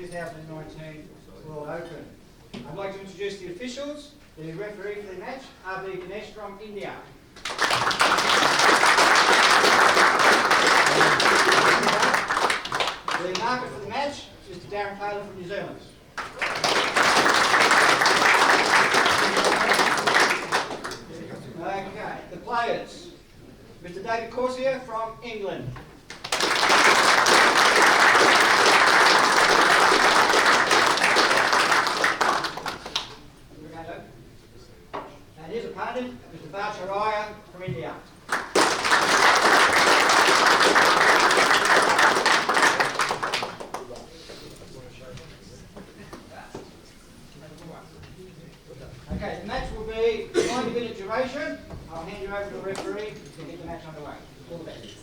2019 World Open. I'd like to introduce the officials. The referee for the match, R.B. Ganesh from India. The marker for the match, Mr. Darren Taylor from New Zealand. Okay, the players. Mr. David Causier from England. And his opponent, Mr. Dhvaj Haria from India. Okay, the match will be 90-minute duration. I'll hand you over to the referee to get the match underway. All the best.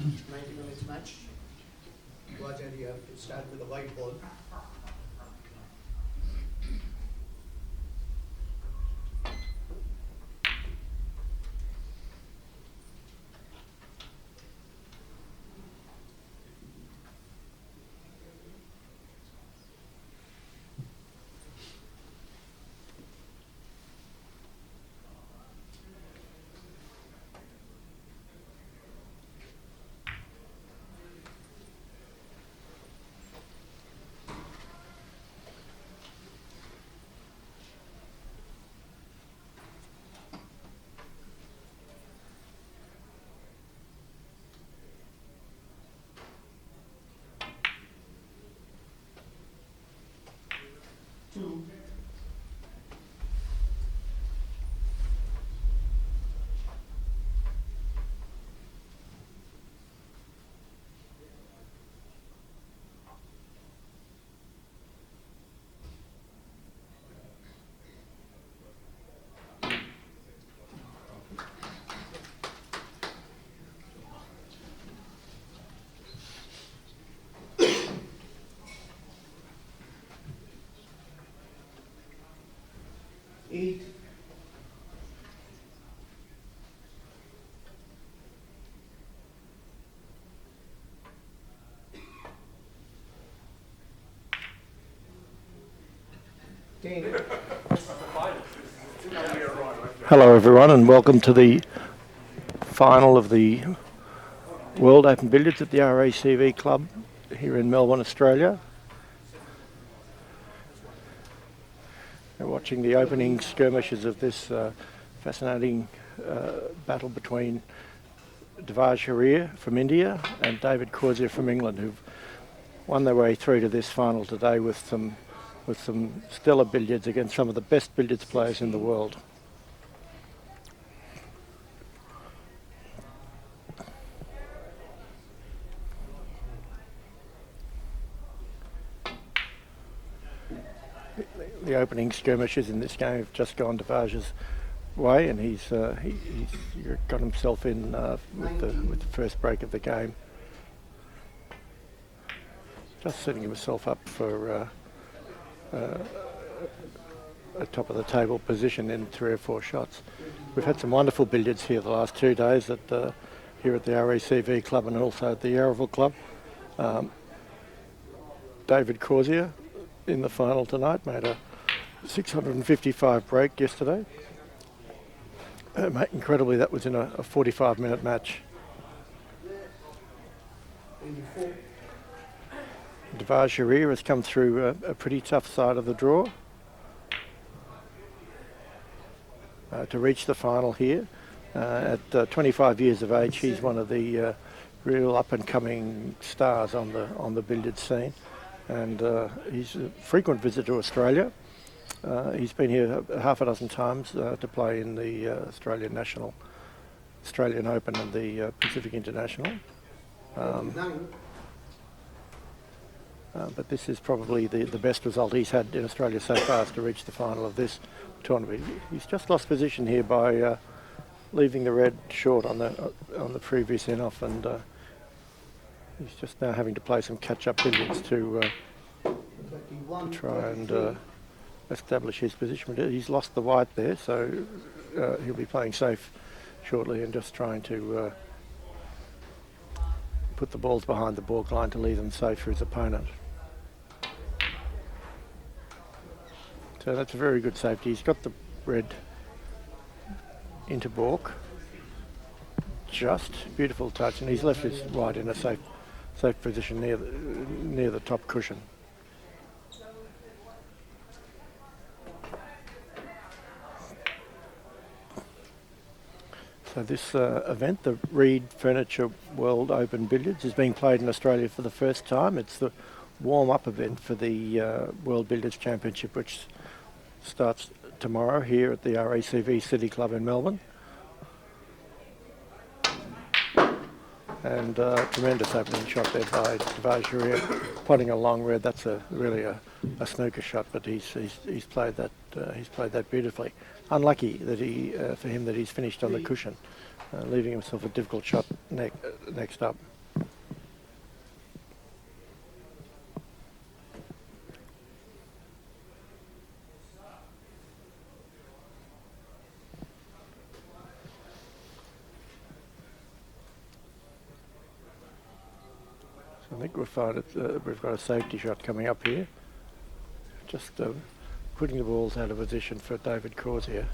90 minutes match. Dhvaj, and you have to start with a white ball. Two. Eight. Hello everyone and welcome to the final of the World Open Billiards at the RACV Club here in Melbourne, Australia. We're watching the opening skirmishes of this fascinating battle between Dhvaj Haria from India and David Causier from England, who've won their way through to this final today with some stellar billiards against some of the best billiards players in the world. The opening skirmishes in this game have just gone Dhvaj's way, and he's got himself in with the first break of the game. Just setting himself up for a top of the table position in 3 or 4 shots. We've had some wonderful billiards here the last 2 days here at the RACV Club and also at the Yarraville Club. David Causier in the final tonight made a 655 break yesterday. Incredibly, that was in a 45-minute match. Dhvaj Haria has come through a pretty tough side of the draw to reach the final here. At 25 years of age, he's one of the real up-and-coming stars on the billiard scene, and he's a frequent visitor to Australia. He's been here half a dozen times to play in the Australian Open and the Pacific International. But this is probably the best result he's had in Australia so far, to reach the final of this tournament. He's just lost position here by leaving the red short on the previous in-off, and he's just now having to play some catch-up billiards to try and establish his position. But he's lost the white there, so he'll be playing safe shortly and just trying to put the balls behind the baulk line to leave them safe for his opponent. So that's a very good safety. He's got the red into baulk. Just beautiful touch, and he's left his white in a safe position near the top cushion. So this event, the Reed Furniture World Open Billiards, is being played in Australia for the first time. It's the warm-up event for the World Billiards Championship, which starts tomorrow here at the RACV City Club in Melbourne. And tremendous opening shot there by Dhvaj Haria, potting a long red. That's really a snooker shot, but he's played that beautifully. Unlucky that for him that he's finished on the cushion, leaving himself a difficult shot next up. I think we'll find it, we've got a safety shot coming up here. Just putting the balls out of position for David Causier.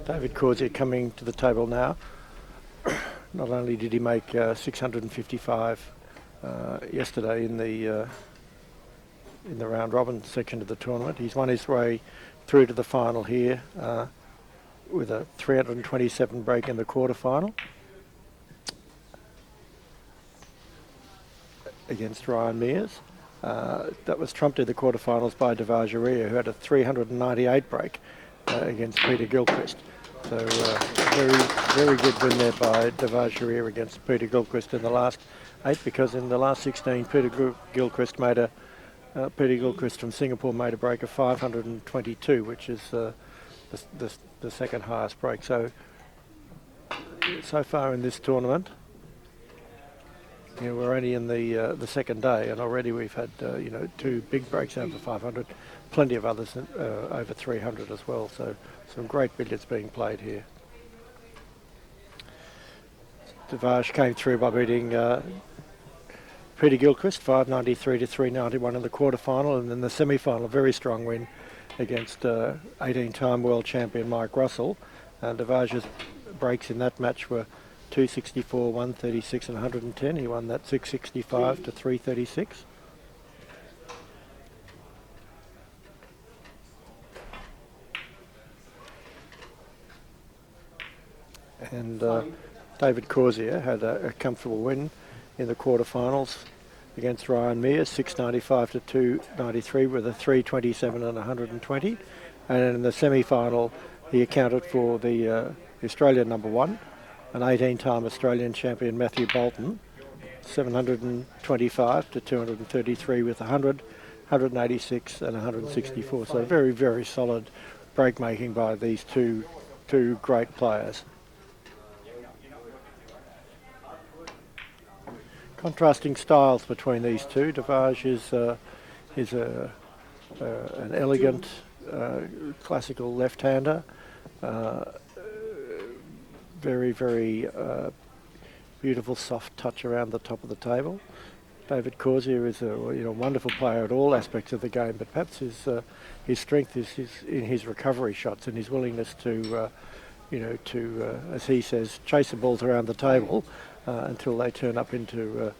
David Causier coming to the table now. Not only did he make 655 yesterday in the round robin section of the tournament, he's won his way through to the final here with a 327 break in the quarter-final against Ryan Mears. That was trumped in the quarterfinals by Dhvaj, who had a 398 break against Peter Gilchrist. So very good win there by Dhvaj against Peter Gilchrist in the last 8, because in the last 16 Peter Gilchrist from Singapore made a break of 522, which is the second highest break. So far in this tournament, we're only in the second day, and already we've had 2 big breaks over 500, plenty of others over 300 as well. So some great billiards being played here. Dhvaj came through by beating Peter Gilchrist 593 to 391 in the quarter-final, and then the semi-final, a very strong win against 18-time world champion Mike Russell. Dhvaj's breaks in that match were 264, 136 and 110. He won that 665 to 336. And David Causier had a comfortable win in the quarterfinals against Ryan Mears, 695 to 293 with a 327 and 120. And in the semi-final, he accounted for the Australian number 1, an 18-time Australian champion Matthew Bolton, 725 to 233 with 100, 186 and 164. So very, very solid break making by these two great players. Contrasting styles between these two. Dhvaj is an elegant classical left-hander, very, very beautiful soft touch around the top of the table. David Causier is a wonderful player at all aspects of the game, but perhaps his strength is in his recovery shots and his willingness to as he says, chase the balls around the table until they turn up into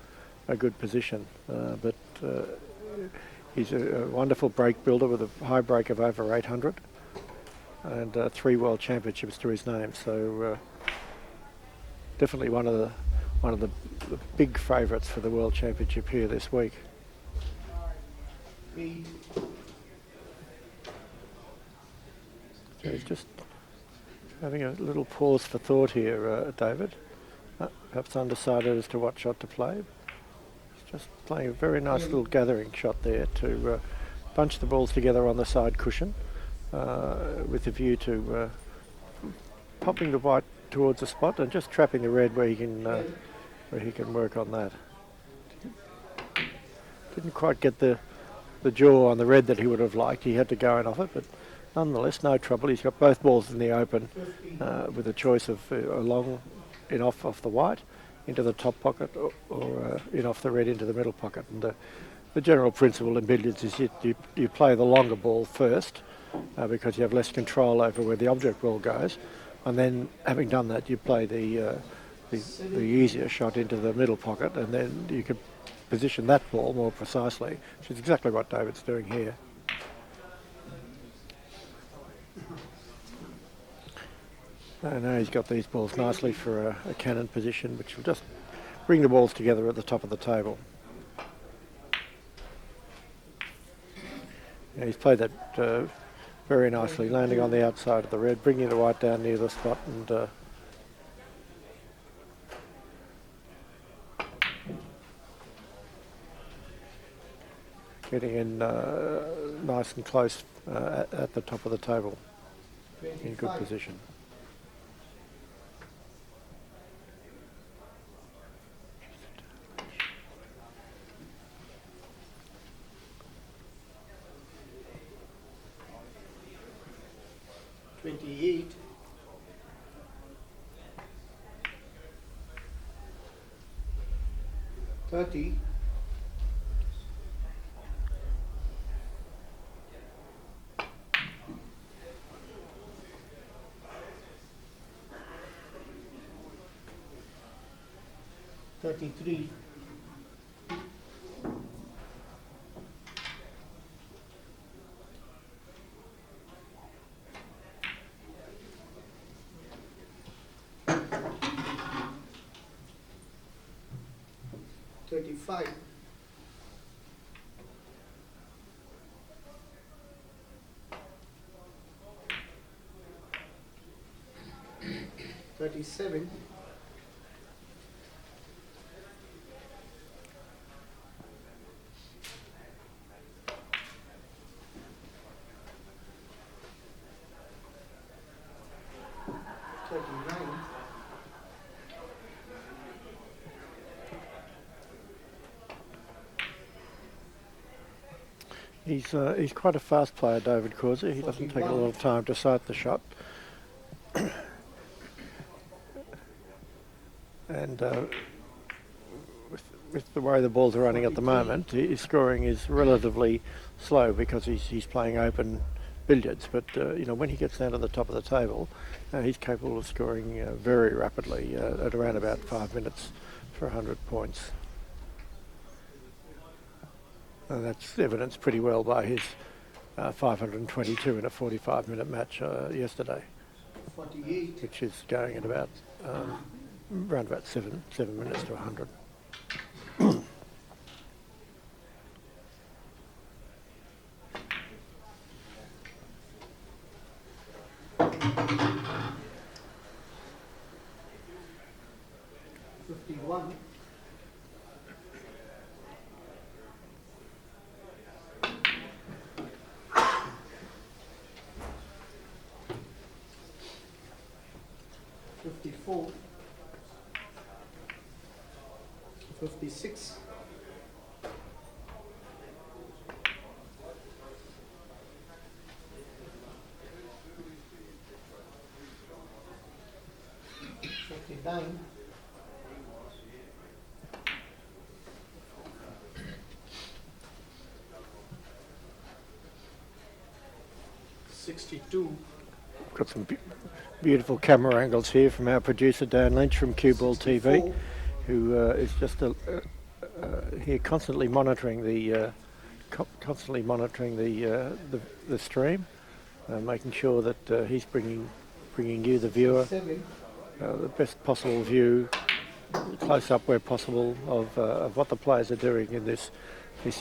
a good position. But he's a wonderful break builder with a high break of over 800 and 3 world championships to his name. So definitely one of the big favourites for the world championship here this week. So he's just having a little pause for thought here, David. Perhaps undecided as to what shot to play. He's just playing a very nice little gathering shot there to bunch the balls together on the side cushion with a view to popping the white towards the spot and just trapping the red where he can work on that. Didn't quite get the jaw on the red that he would have liked. He had to go in off it, but nonetheless, no trouble. He's got both balls in the open with a choice of a long in off the white into the top pocket or in off the red into the middle pocket. And the general principle in billiards is you play the longer ball first because you have less control over where the object ball goes, and then having done that, you play the easier shot into the middle pocket, and then you can position that ball more precisely, which is exactly what David's doing here. Now he's got these balls nicely for a cannon position, which will just bring the balls together at the top of the table. Yeah, he's played that very nicely, landing on the outside of the red, bringing the white down near the spot, and getting in nice and close at the top of the table in good position. $28. $30. 33, 35, 37, 39, He's quite a fast player, David Causier. He doesn't take a lot of time to sight the shot. And with the way the balls are running at the moment, his scoring is relatively slow because he's playing open billiards. But when he gets down to the top of the table, he's capable of scoring very rapidly at around about 5 minutes for 100 points. And that's evidenced pretty well by his 522 in a 45-minute match yesterday, 48, which is going at about around about 7 minutes to 100. Fifty-one, 54, 56, 59, 62, Got some beautiful camera angles here from our producer Dan Lynch from Cue Ball TV, 64, who is just here constantly monitoring the the stream, making sure that he's bringing you, the viewer, 7, the best possible view, close up where possible of what the players are doing in this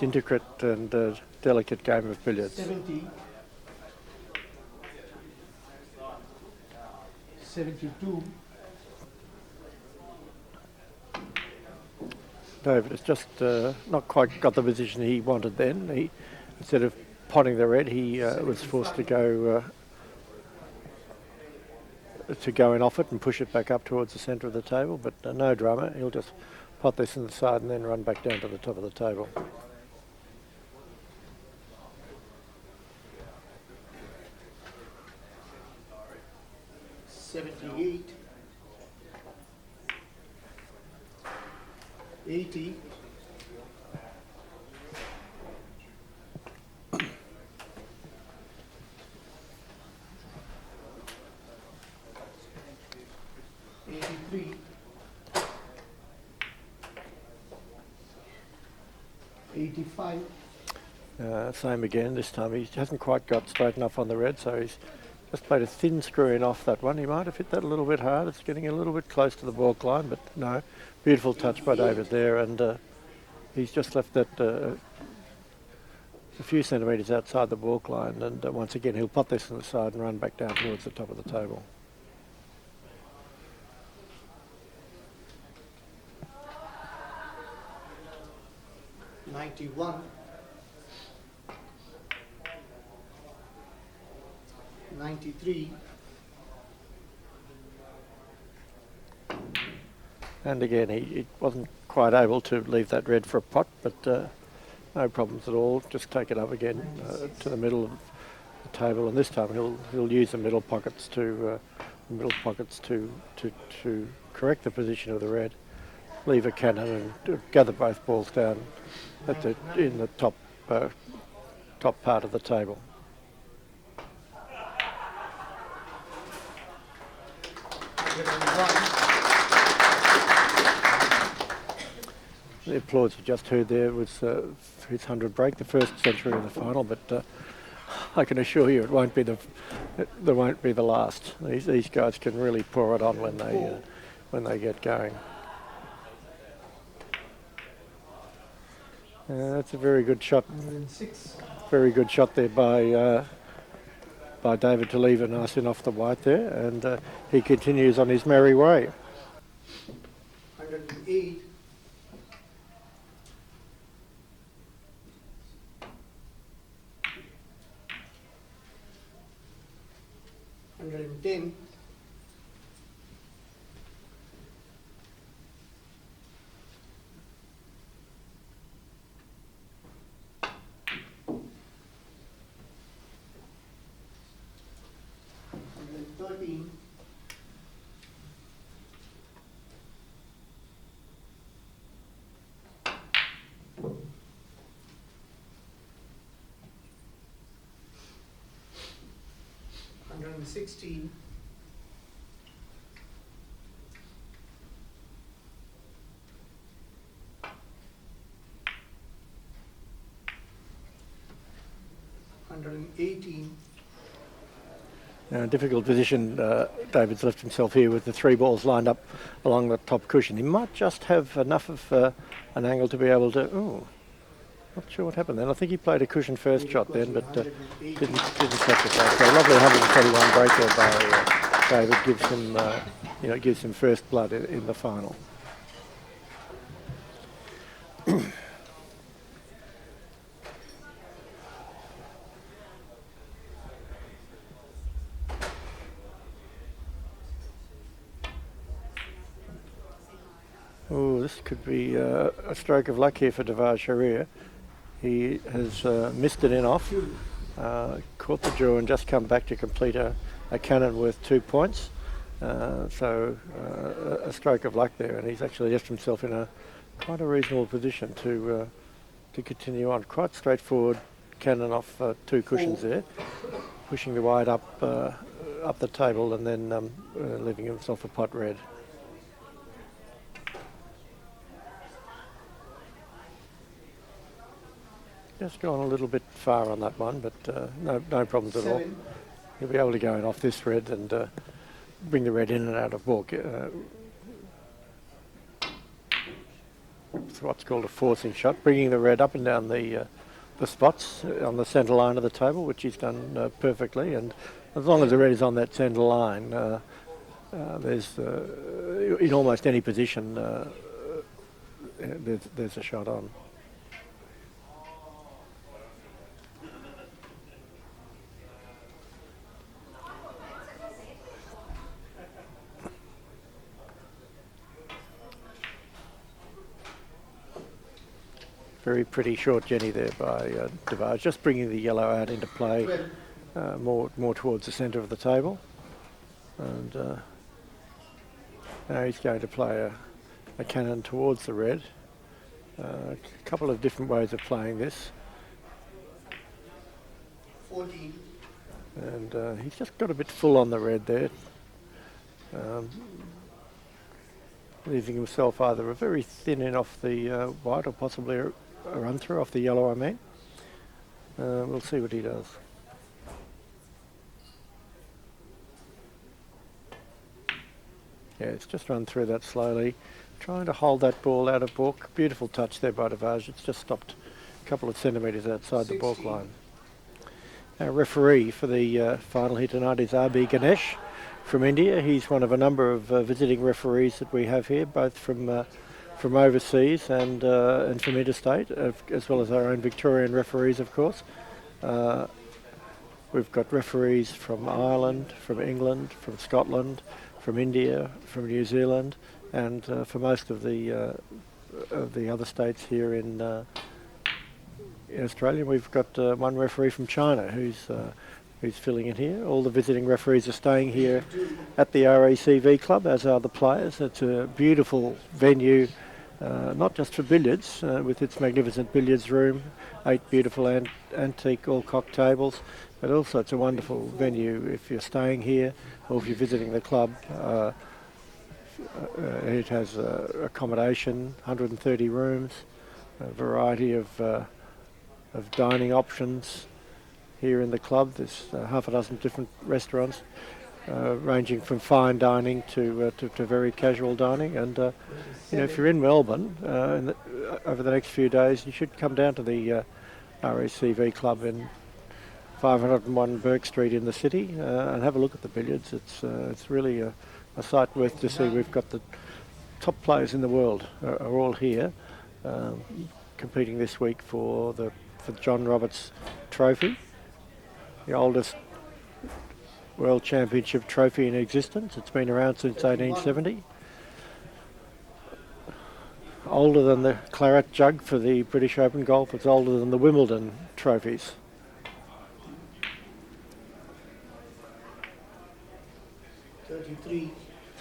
intricate and delicate game of billiards. 70, 72, David has just not quite got the position he wanted then. He, instead of potting the red, he was forced to go in off it and push it back up towards the centre of the table, but no drama. He'll just pot this in the side and then run back down to the top of the table. $78, 80, 83, 85, Same again. This time he hasn't quite got straight enough on the red, so he's just played a thin screw in off that one. He might have hit that a little bit hard. It's getting a little bit close to the baulk line, but no. Beautiful touch by David there, and he's just left that a few centimetres outside the baulk line, and once again he'll pot this on the side and run back down towards the top of the table. $91, 93, And again, he wasn't quite able to leave that red for a pot, but no problems at all. Just take it up again to the middle of the table, and this time he'll use the middle pockets to correct the position of the red, leave a cannon, and gather both balls down in the top part of the table. The applause you just heard there was his 100 break, the first century of the final, but I can assure you it won't be the last. These guys can really pour it on when they get going. That's a very good shot. 106. Very good shot there by David to leave it nice and off the white there, and he continues on his merry way. 108. 110. 113. 116. 118. Difficult position David's left himself here with the 3 balls lined up along the top cushion. He might just have enough of an angle to be able to... Oh, not sure what happened then. I think he played a cushion first shot then, but didn't catch it right. So a lovely 121 break there by David gives him first blood in the final. Oh, this could be a stroke of luck here for Dhvaj Haria. He has missed it in off, caught the draw and just come back to complete a cannon worth 2 points. So a stroke of luck there, and he's actually left himself in quite a reasonable position to continue on. Quite straightforward cannon off 2 cushions there, pushing the white up the table and then leaving himself a pot red. Just gone a little bit far on that one, but no problems at all. He'll be able to go in off this red and bring the red in and out of balk. It's what's called a forcing shot, bringing the red up and down the spots on the centre line of the table, which he's done perfectly. And as long as the red is on that centre line, there's in almost any position there's a shot on. Very pretty short Jenny there by Dhvaj, just bringing the yellow out into play more towards the centre of the table. And now he's going to play a cannon towards the red. A couple of different ways of playing this. 14. And he's just got a bit full on the red there. Leaving himself either a very thin in off the white or possibly a run through off the yellow, I mean. We'll see what he does. Yeah, it's just run through that slowly, trying to hold that ball out of balk. Beautiful touch there by Dhvaj. It's just stopped a couple of centimetres outside 16. The balk line. Our referee for the final here tonight is R.B. Ganesh from India. He's one of a number of visiting referees that we have here, both from overseas and from interstate, as well as our own Victorian referees, of course. We've got referees from Ireland, from England, from Scotland, from India, from New Zealand, and for most of the other states here in Australia. We've got one referee from China who's filling in here. All the visiting referees are staying here at the RACV club, as are the players. It's a beautiful venue, not just for billiards, with its magnificent billiards room, 8 beautiful antique all-cock tables, but also it's a wonderful venue if you're staying here or if you're visiting the club. It has accommodation, 130 rooms, a variety of dining options here in the club. There's half a dozen different restaurants, ranging from fine dining to very casual dining. And if you're in Melbourne over the next few days, you should come down to the RACV club in 501 Burke Street in the city and have a look at the billiards. It's really a sight worth to see. We've got the top players in the world are all here, competing this week for the John Roberts Trophy, the oldest World Championship trophy in existence. It's been around since 1870. Older than the Claret Jug for the British Open Golf. It's older than the Wimbledon trophies.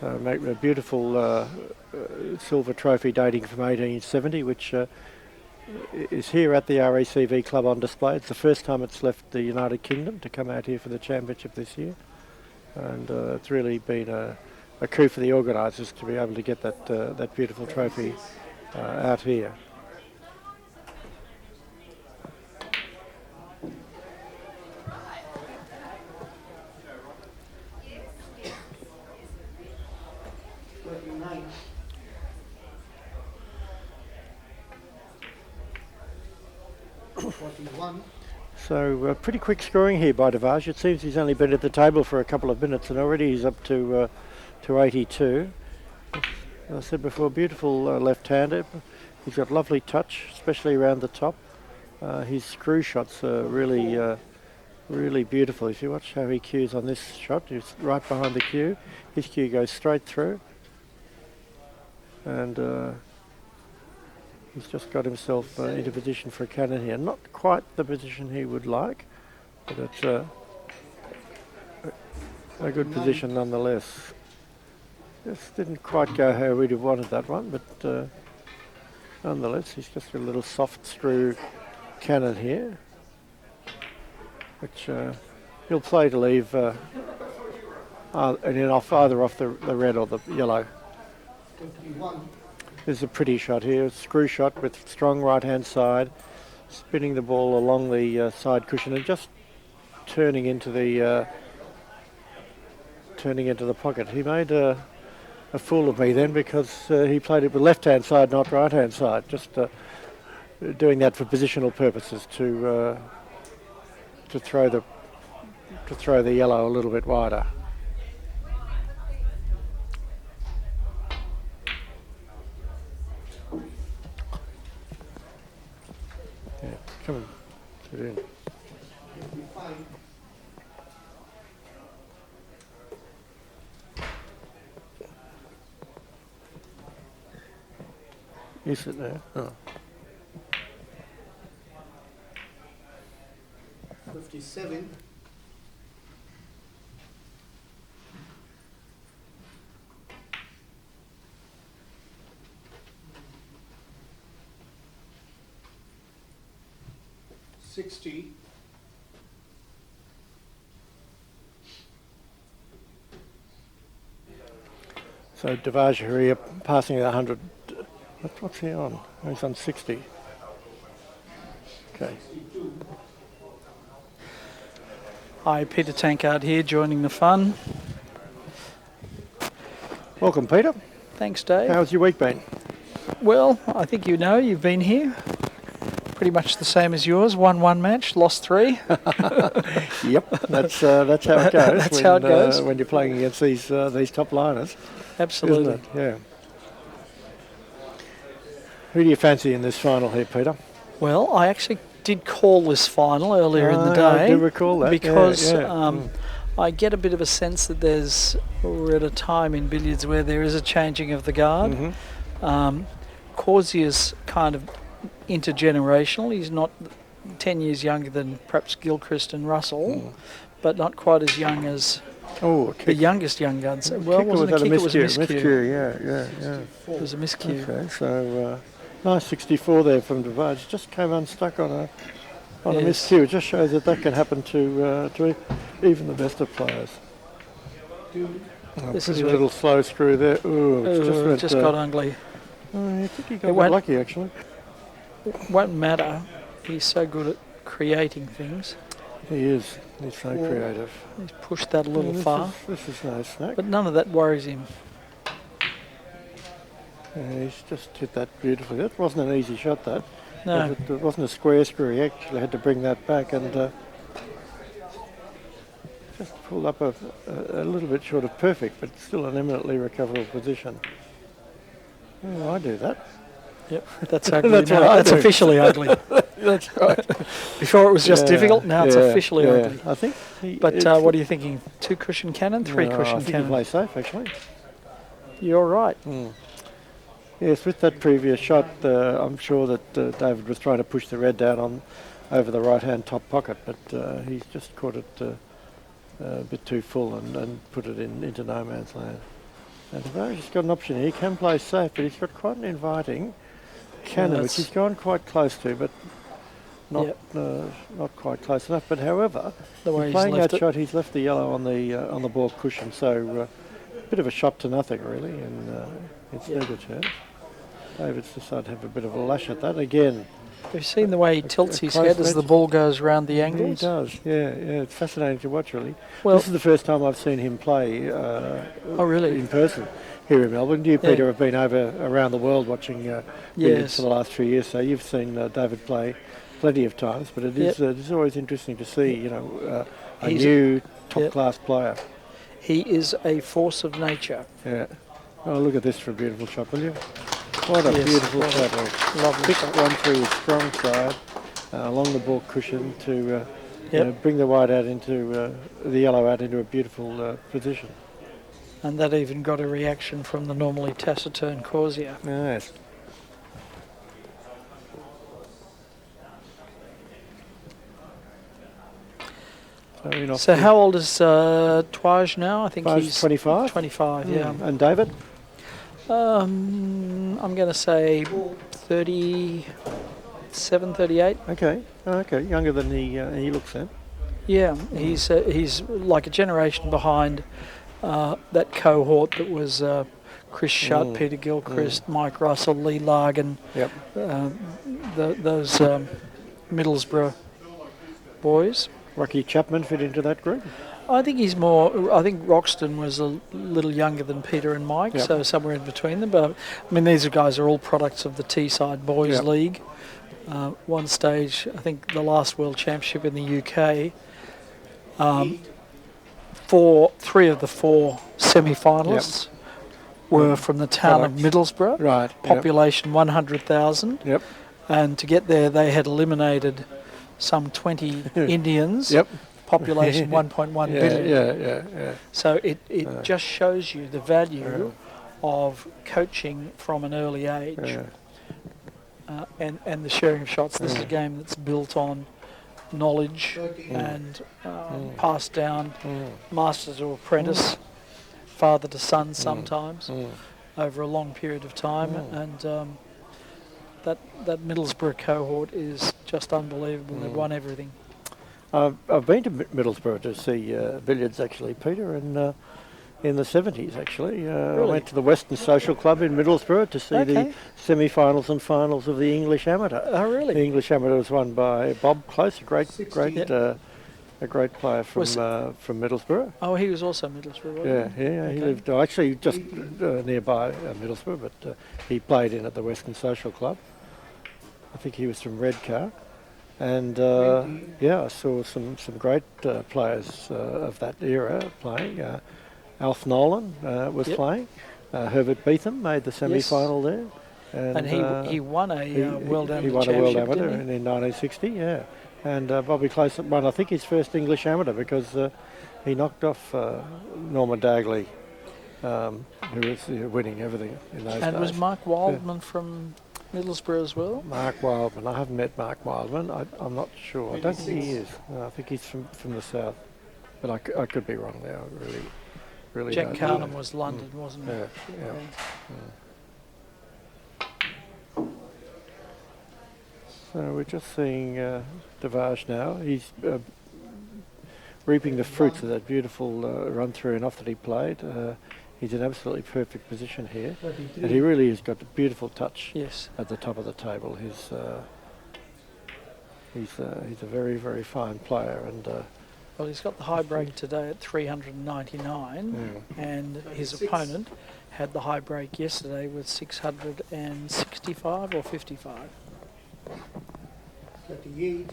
So make a beautiful silver trophy dating from 1870, which is here at the RACV club on display. It's the first time it's left the United Kingdom to come out here for the championship this year, and it's really been a coup for the organisers to be able to get that beautiful trophy out here. So pretty quick scoring here by Dhvaj. It seems he's only been at the table for a couple of minutes and already he's up to 82. As I said before, beautiful left-hander. He's got lovely touch, especially around the top. His screw shots are really beautiful. If you watch how he cues on this shot, he's right behind the cue. His cue goes straight through, and he's just got himself into position for a cannon here. Not quite the position he would like, but it's a good position nonetheless. Just didn't quite go how we'd have wanted that one, but nonetheless, he's just got a little soft screw cannon here, which he'll play to leave and then either off the red or the yellow. 51. There's a pretty shot here, a screw shot with strong right-hand side, spinning the ball along the side cushion and just turning into the pocket. He made a fool of me then because he played it with left-hand side, not right-hand side. Just doing that for positional purposes to throw the yellow a little bit wider. Yeah, come on, put it in. Is it there? Oh. 57. $60. So Dhvaj Haria passing at 100. What's he on? He's on 60. Okay. Hi, Peter Tankard here, joining the fun. Welcome, Peter. Thanks, Dave. How's your week been? Well, I think you've been here. Pretty much the same as yours. Won one match, lost 3. Yep, that's how it goes. That's how it goes when you're playing against these top liners. Absolutely. Isn't it? Yeah. Who do you fancy in this final here, Peter? Well, I actually did call this final earlier in the day. I do recall that. Because yeah. I get a bit of a sense that we're at a time in billiards where there is a changing of the guard. Mm-hmm. Causier's kind of intergenerational. He's not 10 years younger than perhaps Gilchrist and Russell, but not quite as young as the youngest young guns. Well, wasn't a kick, it was a miscue. Yeah. It was a miscue. Okay, so nice 64 there from Dhvaj. Just came unstuck on a miscue. It just shows that can happen to even the best of players. This is a where- little slow screw there. Ooh, it's just, went, just got ugly. I think he got It a bit won't- lucky, actually. It won't matter. He's so good at creating things. He is. He's so creative. He's pushed that a little This far, this is no snack. but none of that worries him. He's just hit that beautifully. That wasn't an easy shot, that. No, It wasn't a square screw. He actually had to bring that back and just pulled up a little bit short of perfect, but still an eminently recoverable position. Oh, I do that. yep, that's ugly. That's now. what I That's do. officially ugly. That's right. Before it was just Yeah, difficult. Now it's yeah, officially yeah. ugly. I think. But what are you thinking? 2 cushion cannon, 3 I cushion think he cannon? plays safe, actually. You're right. Yes, with that previous shot, I'm sure that David was trying to push the red down on over the right-hand top pocket, but he's just caught it a bit too full and put it into no man's land. And Dhvaj has got an option here. He can play safe, but he's got quite an inviting cannon, which he's gone quite close to, but not not quite close enough. But however, The way in he's playing left that it. shot, he's left the yellow on the ball cushion, so a bit of a shot to nothing really, and it's no good chance. David's decided to have a bit of a lash at that again. Have you seen the way he tilts his close head as edge. the ball goes round the He angles? does, yeah. It's fascinating to watch, really. Well- This is the first time I've seen him play Oh, really? in person here in Melbourne. You, Yeah. Peter, have been over around the world watching billiards Yes. for the last 3 years, so you've seen David play plenty of times. But it's always interesting to see, a He's- new top-class player. He is a force of nature. Yeah. Oh, look at this for a beautiful shot, will you? What a Yes, beautiful what a shot. Rick. Lovely Thick shot. one through his strong side, along the ball cushion to bring the white out into the yellow out into a beautiful position. And that even got a reaction from the normally taciturn Causier. Yes. So how old is Dhvaj now? I think Dhvaj he's 25? 25, yeah. And David? I'm going to say 37, 38. Okay. Okay. Younger than he looks then. Yeah, he's like a generation behind that cohort that was Chris Shutt, Peter Gilchrist, Mike Russell, Lee Largan, Yep. those Middlesbrough boys. Rocky Chapman fit into that group. I think he's more. I think Roxton was a little younger than Peter and Mike, Yep. so somewhere in between them. But I mean, these guys are all products of the Teesside Boys Yep. League. One stage, I think the last World Championship in the UK. 3 of the 4 semi-finalists were from the town of Middlesbrough. Right. Population 100,000, Yep. and to get there, they had eliminated some 20 Indians. Yep. Population 1.1 billion. Yeah. So it just shows you the value of coaching from an early age, and the sharing of shots. This is a game that's built on knowledge and passed down, master to apprentice, father to son sometimes, over a long period of time. And that Middlesbrough cohort is just unbelievable. They've won everything. I've been to Middlesbrough to see billiards actually, Peter, and in the 70s actually. I went to the Western Social Club in Middlesbrough to see the semi-finals and finals of the English Amateur. Oh, really? The English Amateur was won by Bob Close, a great player from Middlesbrough. Oh, he was also Middlesbrough, wasn't he? Yeah, he lived actually just nearby Middlesbrough, but he played in at the Western Social Club. I think he was from Redcar. And I saw some great players of that era playing. Alf Nolan was playing. Herbert Beetham made the semi-final there. And he won a World Amateur He won a World Championship, Amateur didn't in 1960, yeah. And Bobby Close won, I think, his first English Amateur because he knocked off Norman Dagley, who was winning everything in those days. And was Mark Wildman from Middlesbrough as well? Mark Wildman. I haven't met Mark Wildman. I'm not sure. I don't think he is. No, I think he's from the south. But I could be wrong there. I really Jack don't Carnham know. was London, wasn't he? Yeah. So we're just seeing Dhvaj now. He's reaping the fruits of that beautiful run through and off that he played. He's in absolutely perfect position here, and he really has got a beautiful touch Yes. at the top of the table. He's a very, very fine player, and Well, he's got the high break today at 399, and his opponent had the high break yesterday with 665 or 55. 38.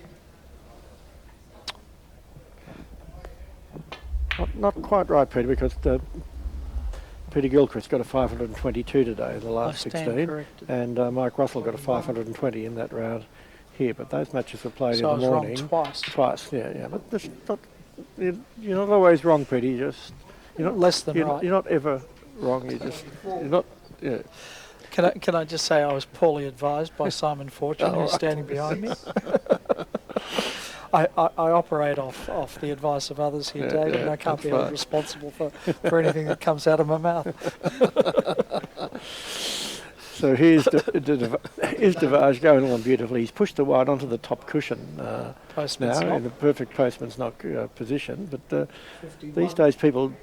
not quite right, Peter, because Peter Gilchrist got a 522 today in the last 16, corrected. and Mike Russell got a 520 in that round here. But those matches were played So I in was the wrong morning. twice. Twice, yeah. But that's not, you're not always wrong, Peter. You're not Less than right. You're not ever wrong. You're not. Yeah. Can I just say I was poorly advised by Simon Fortune, who's standing behind me. I operate off the advice of others here, David, and I can't be held responsible for anything that comes out of my mouth. So here's Dhvaj going along beautifully. He's pushed the white onto the top cushion now in the perfect postman's knock position. But these days people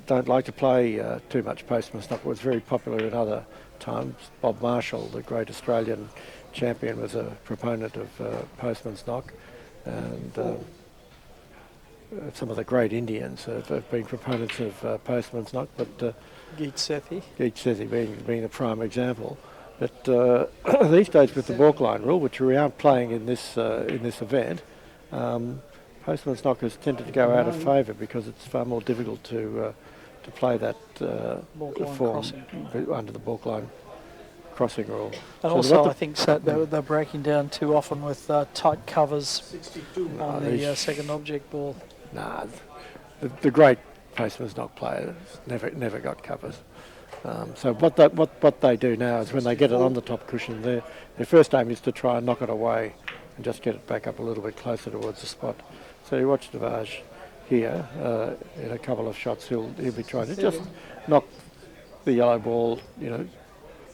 don't like to play too much postman's knock. It was very popular in other times. Bob Marshall, the great Australian champion, was a proponent of postman's knock. And some of the great Indians have been proponents of postman's knock, but Geet Sethi being the prime example. But these days, with the balk line rule, which we aren't playing in this event, postman's knock has tended to go out of favour because it's far more difficult to play that form under the balk line crossing rule. And also, I think they're breaking down too often with tight covers on the second object ball. Nah, the great postman's knock players never got covers. So what they do now is when they get it on the top cushion, their first aim is to try and knock it away and just get it back up a little bit closer towards the spot. So you watch Dhvaj here in a couple of shots. He'll be trying to just knock the yellow ball,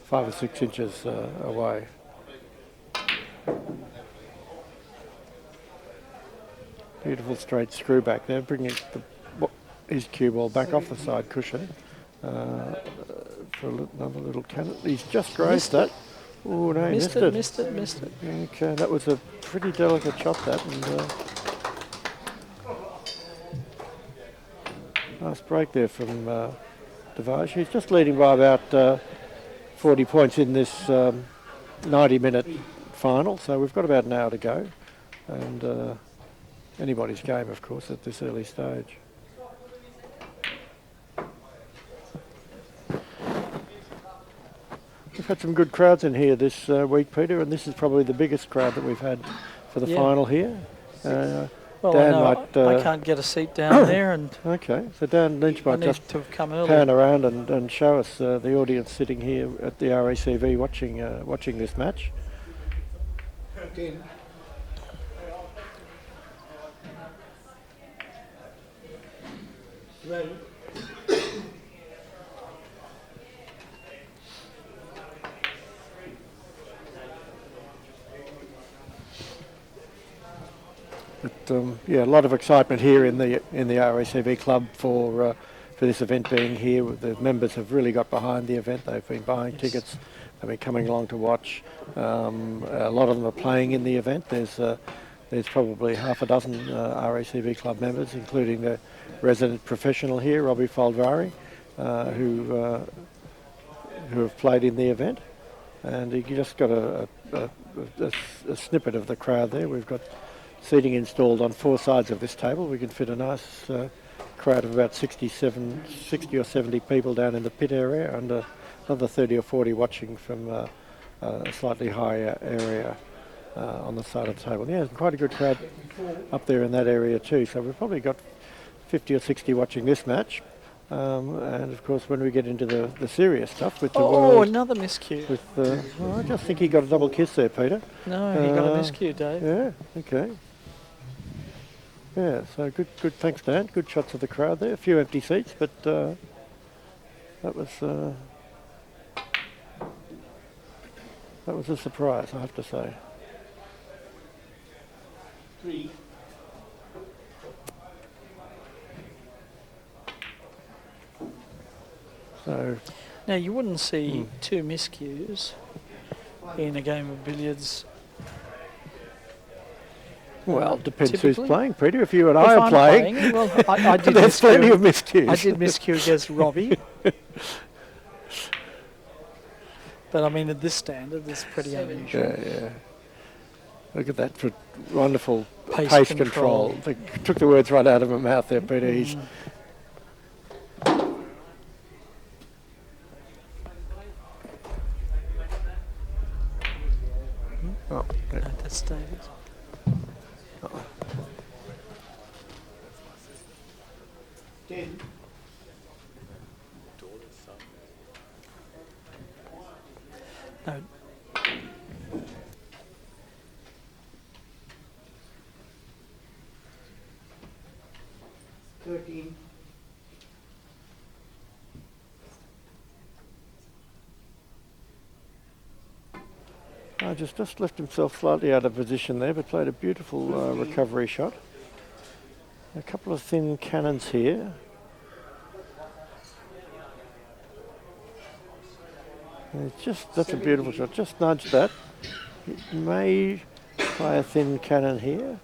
5 or 6 inches away. Beautiful straight screw back there, bringing his cue ball back off the side cushion for another little cannon. He's just grazed that. Oh no, he missed it. Okay, that was a pretty delicate shot, that. And nice break there from Dhvaj. He's just leading by about 40 points in this 90-minute final, so we've got about an hour to go, and anybody's game, of course, at this early stage. We've had some good crowds in here this week, Peter, and this is probably the biggest crowd that we've had for the final here. Well, Dan I can't get a seat down there, and okay, so Dan Lynch might just to have come early. Pan around and show us the audience sitting here at the RACV watching this match. Okay. Well. But a lot of excitement here in the RACV club for this event being here. The members have really got behind the event. They've been buying tickets. They've been coming along to watch. A lot of them are playing in the event. There's probably half a dozen RACV club members, including the resident professional here, Robbie Foldvari, who have played in the event. And you just got a snippet of the crowd there. We've got seating installed on 4 sides of this table. We can fit a nice crowd of about 60 or 70 people down in the pit area, and another 30 or 40 watching from a slightly higher area on the side of the table. Yeah, quite a good crowd up there in that area too. So we've probably got 50 or 60 watching this match. And of course, when we get into the serious stuff with the world, another miscue. I just think he got a double kiss there, Peter. No, he got a miscue, Dave. Yeah. Okay. Yeah. So good. Thanks, Dan. Good shots of the crowd there. A few empty seats, but that was a surprise, I have to say. 3. So, Now, you wouldn't see two miscues in a game of billiards. well, depends Typically. who's playing, Peter. If you and If I are I'm playing, well, I did there's plenty of miscue. miscues. I did miscue against Robbie. But I mean, at this standard, it's pretty unusual. Yeah. Look at that for wonderful Pace pace control. control. They took the words right out of my mouth there, Peter. He's No, that's David. Ten. No, 13. just left himself slightly out of position there, but played a beautiful recovery shot. A couple of thin cannons here. And it's that's a beautiful shot. Just nudged that. He may play a thin cannon here.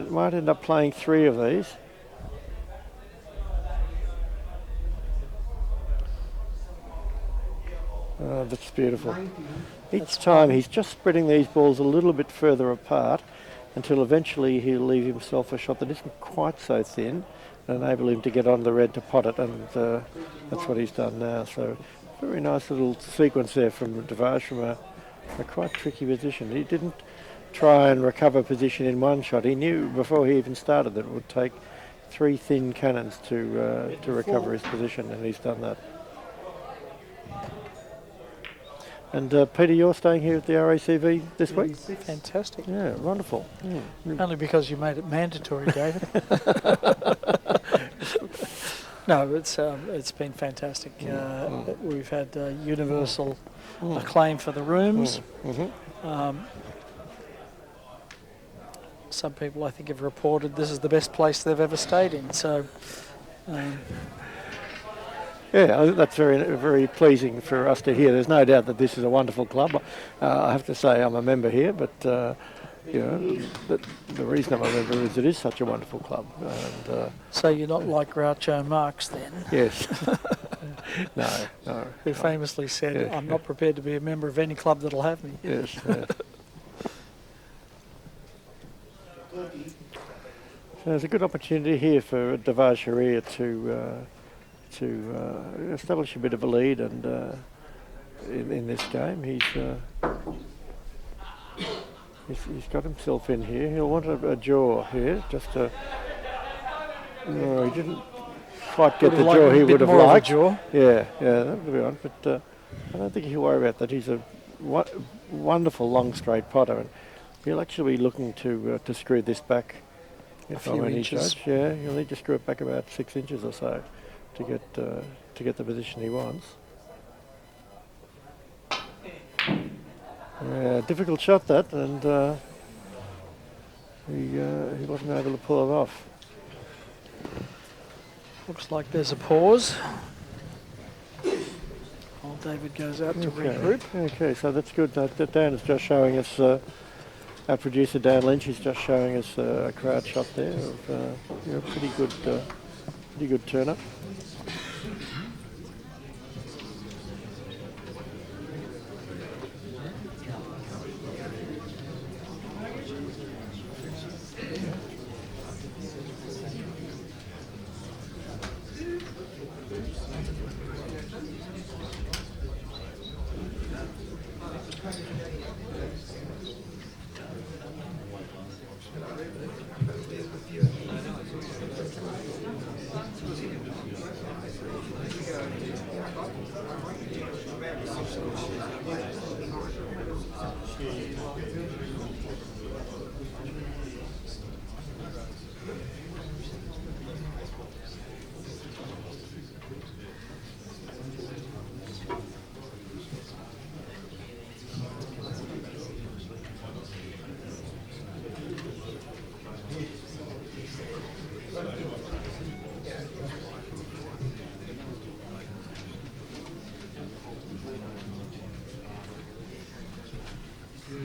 Might end up playing 3 of these. That's beautiful. Each time he's just spreading these balls a little bit further apart until eventually he'll leave himself a shot that isn't quite so thin and enable him to get on the red to pot it, and that's what he's done now. So very nice little sequence there from Dhvaj from a quite tricky position. He didn't try and recover position in one shot. He knew before he even started that it would take 3 thin cannons to recover his position, and he's done that. And Peter, you're staying here at the RACV this week? fantastic. Yeah, wonderful. Only because you made it mandatory, David. No, it's been fantastic. We've had universal acclaim for the rooms. Some people, I think, have reported this is the best place they've ever stayed in. So, yeah, that's very pleasing for us to hear. There's no doubt that this is a wonderful club. I have to say I'm a member here, but you know, the reason I'm a member is it is such a wonderful club. And, so you're not like Groucho Marx then? Yes. No. Who famously said, Yeah, I'm not prepared to be a member of any club that'll have me. Yes. So there's a good opportunity here for Dhvaj Haria to establish a bit of a lead, and in this game he's got himself in here. He'll want a jaw here, just to. No, he didn't quite get the jaw he would have liked. Yeah, that would be on. But I don't think he'll worry about that. He's a wonderful long straight potter, and he'll actually be looking to screw this back. A few inches. Yeah, he'll need to screw it back about 6 inches or so to get the position he wants. Difficult shot that, and he wasn't able to pull it off. Looks like there's a pause. While David goes out to regroup. Okay, so that's good. Dan is just showing us, our producer Dan Lynch is just showing us a crowd shot there of pretty good turn up. 4.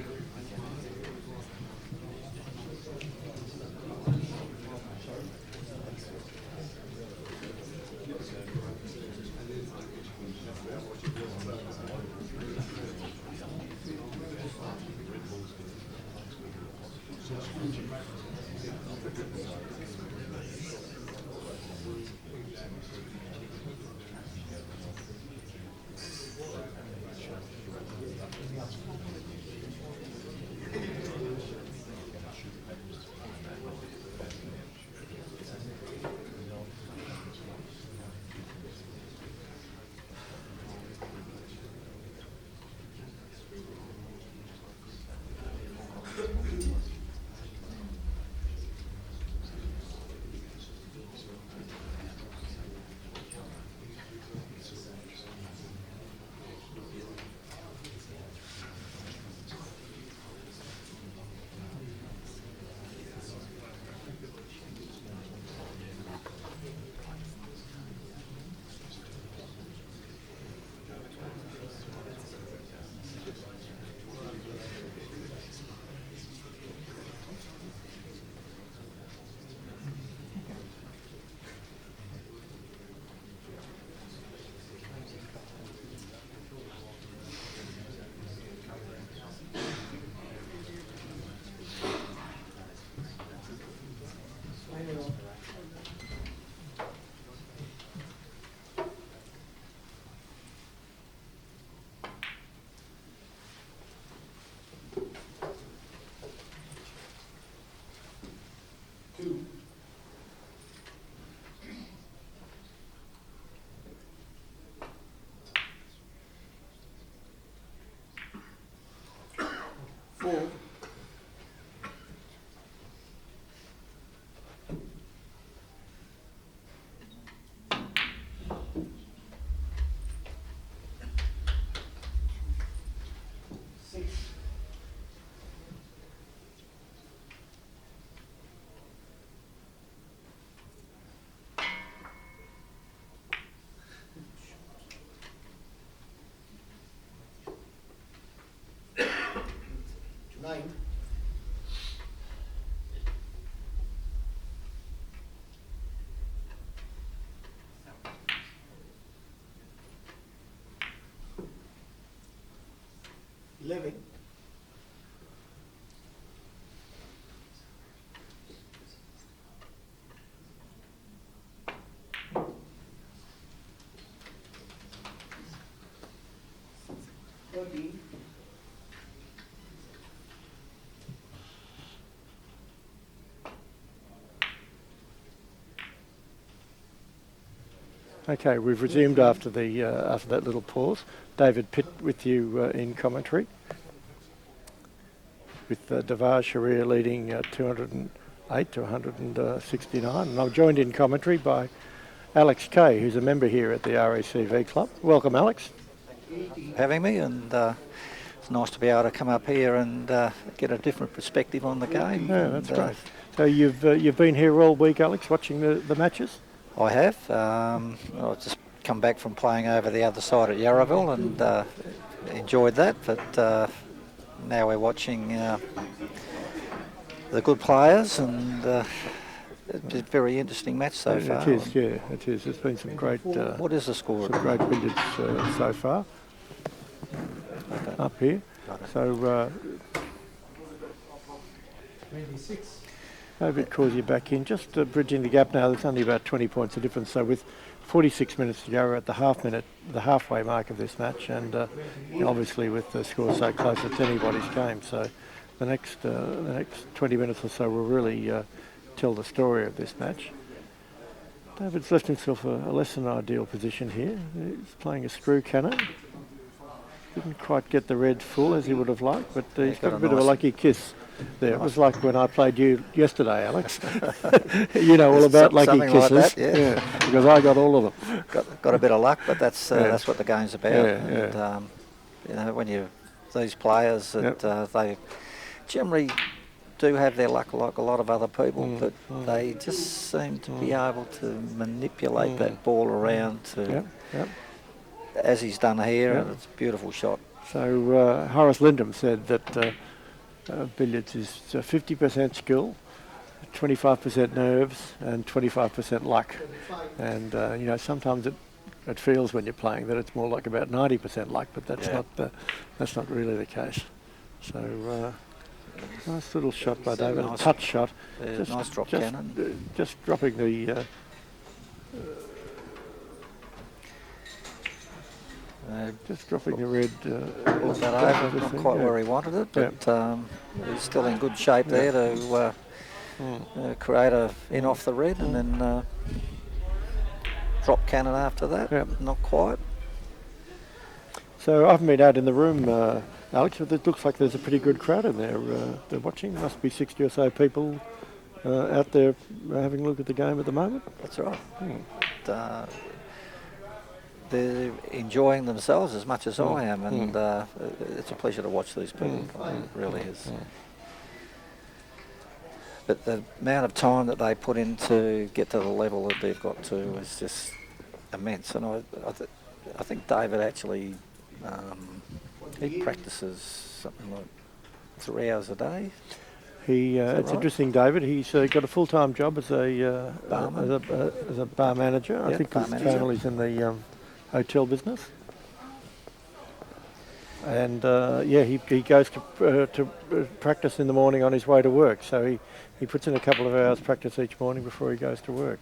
Nine. Living. Okay, we've resumed after that little pause. David Pitt with you in commentary, with Dhvaj Haria leading 208 to 169, and I'm joined in commentary by Alex Kay, who's a member here at the RACV Club. Welcome, Alex. Having me, and it's nice to be able to come up here and get a different perspective on the game. Yeah, that's great. So you've been here all week, Alex, watching the matches? I have. I've just come back from playing over the other side at Yarraville and enjoyed that, but now we're watching the good players, and it's a very interesting match so far. It is, yeah, it is. There's been some great... what is the score? Some great billiards so far up here. So... 26. David Causier back in, just bridging the gap now. There's only about 20 points of difference. So with 46 minutes to go, we're at the halfway mark of this match, and obviously with the score so close, it's anybody's game. So the next 20 minutes or so will really tell the story of this match. David's left himself a less than ideal position here. He's playing a screw cannon. Didn't quite get the red full as he would have liked, but he's got a bit of a lucky kiss there. It was like when I played you yesterday, Alex. You know all about lucky kisses. Like that, yeah. Because I got all of them. Got a bit of luck, but that's what the game's about. Yeah, and, you know, when these players that they generally do have their luck like a lot of other people, but they just seem to be able to manipulate that ball around to, as he's done here, and it's a beautiful shot. So Horace Lindham said that billiards is 50% skill, 25% nerves, and 25% luck. And you know, sometimes it feels when you're playing that it's more like about 90% luck, but that's not really the case. So nice little shot by David, nice, a touch shot. nice drop cannon. Just dropping the. Just dropping the red. Pulled that over, not quite where he wanted it, but he's still in good shape there to create a in off the red, and then drop cannon after that. Not quite. So I haven't been out in the room, Alex, but it looks like there's a pretty good crowd in there. They're watching. Must be 60 or so people out there having a look at the game at the moment. That's right. They're enjoying themselves as much as I am, and it's a pleasure to watch these people play. It really is. But the amount of time that they put in to get to the level that they've got to is just immense. And I think David actually he practices something like 3 hours a day. It's right? interesting, David. He's got a full-time job as a bar manager. I think his family's in the hotel business, and he goes to practice in the morning on his way to work. So he puts in a couple of hours practice each morning before he goes to work.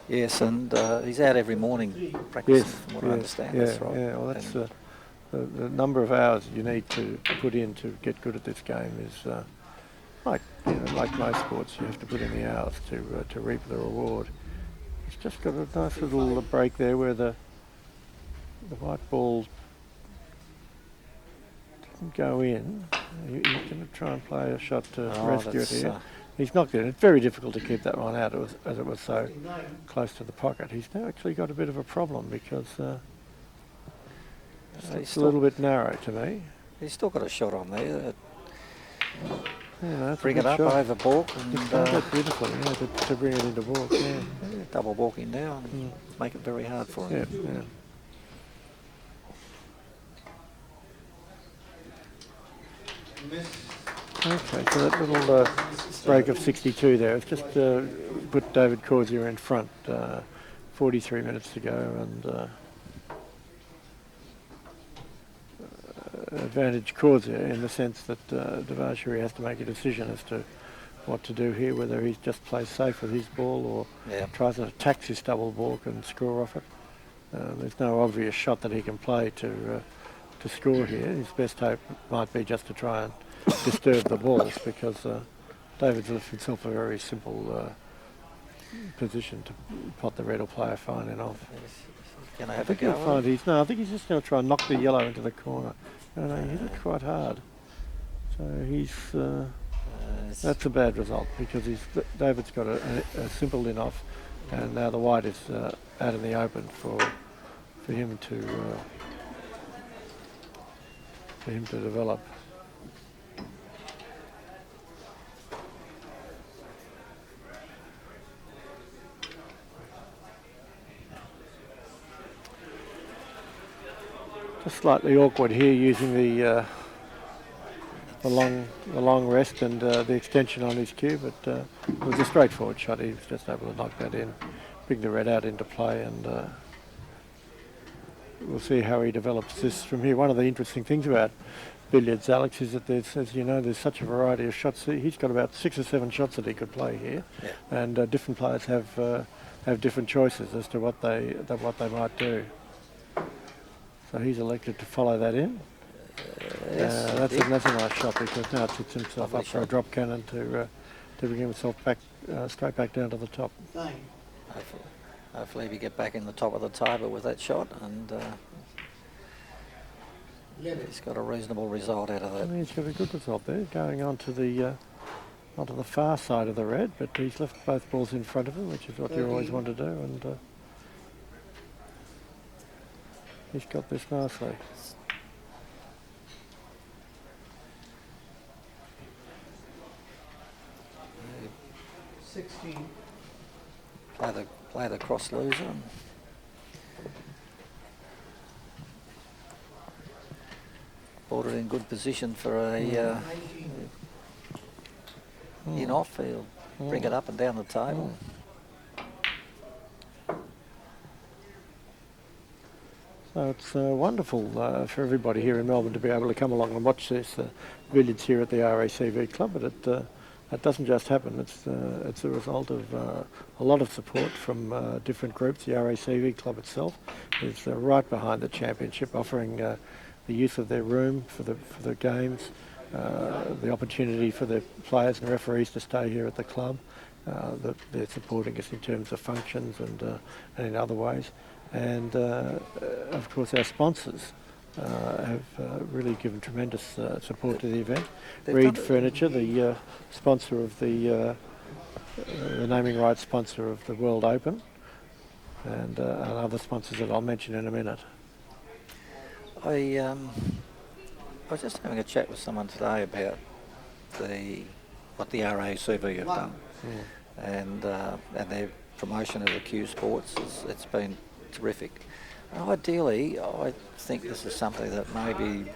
Yes, and he's out every morning practicing, from what I understand. That's right. Yeah, well, that's the number of hours you need to put in to get good at this game is like most sports. You have to put in the hours to reap the reward. It's just got a nice little break there where the white ball didn't go in. He's going to try and play a shot to rescue it here. He's knocked it. It's very difficult to keep that one out as it was so close to the pocket. He's now actually got a bit of a problem because it's a little bit narrow to me. He's still got a shot on there. Bring it up shot. over balk and beautifully, to bring it into balk. Double balking now and make it very hard for him. Yeah. Okay, so that little break of 62 there, it's just put David Causier in front. 43 minutes to go, and advantage Causier in the sense that Dhvaj has to make a decision as to what to do here, whether he just plays safe with his ball or tries to attack his double balk and score off it. There's no obvious shot that he can play to score here. His best hope might be just to try and disturb the balls, because David's left himself a very simple position to pot the red or play a fine and off. Can I have a go? I think he's just going to try and knock the yellow into the corner. No, he hit it quite hard. So he's that's a bad result, because David's got a simple in off, and now the white is out in the open for him to develop. Just slightly awkward here using the long rest and the extension on his cue, but it was a straightforward shot. He was just able to knock that in, bring the red out into play, and we'll see how he develops this from here. One of the interesting things about billiards, Alex, is that there's, as you know, there's such a variety of shots. He's got about 6 or 7 shots that he could play here, and different players have different choices as to what they might do. So he's elected to follow that in. That's a nice shot, because now it sets himself up for a drop cannon to bring himself back straight back down to the top. Hopefully we get back in the top of the table with that shot, and he's got a reasonable result out of that. He's got a good result there, going onto the far side of the red, but he's left both balls in front of him, which is what you always want to do, and he's got this nicely. Play the cross loser. brought it in good position for a in off. He'll bring it up and down the table. So it's wonderful for everybody here in Melbourne to be able to come along and watch this billiards here at the RACV club, but it doesn't just happen. It's a result of a lot of support from different groups. The RACV club itself is right behind the championship, offering the use of their room for the games, the opportunity for the players and referees to stay here at the club. They're supporting us in terms of functions and in other ways. And of course our sponsors have really given tremendous support to the event. Reed Furniture, the sponsor of the naming rights sponsor of the World Open, and other sponsors that I'll mention in a minute. I was just having a chat with someone today about what the RACV have done, and their promotion of the Q Sports. It's been terrific. Ideally, I think this is something that maybe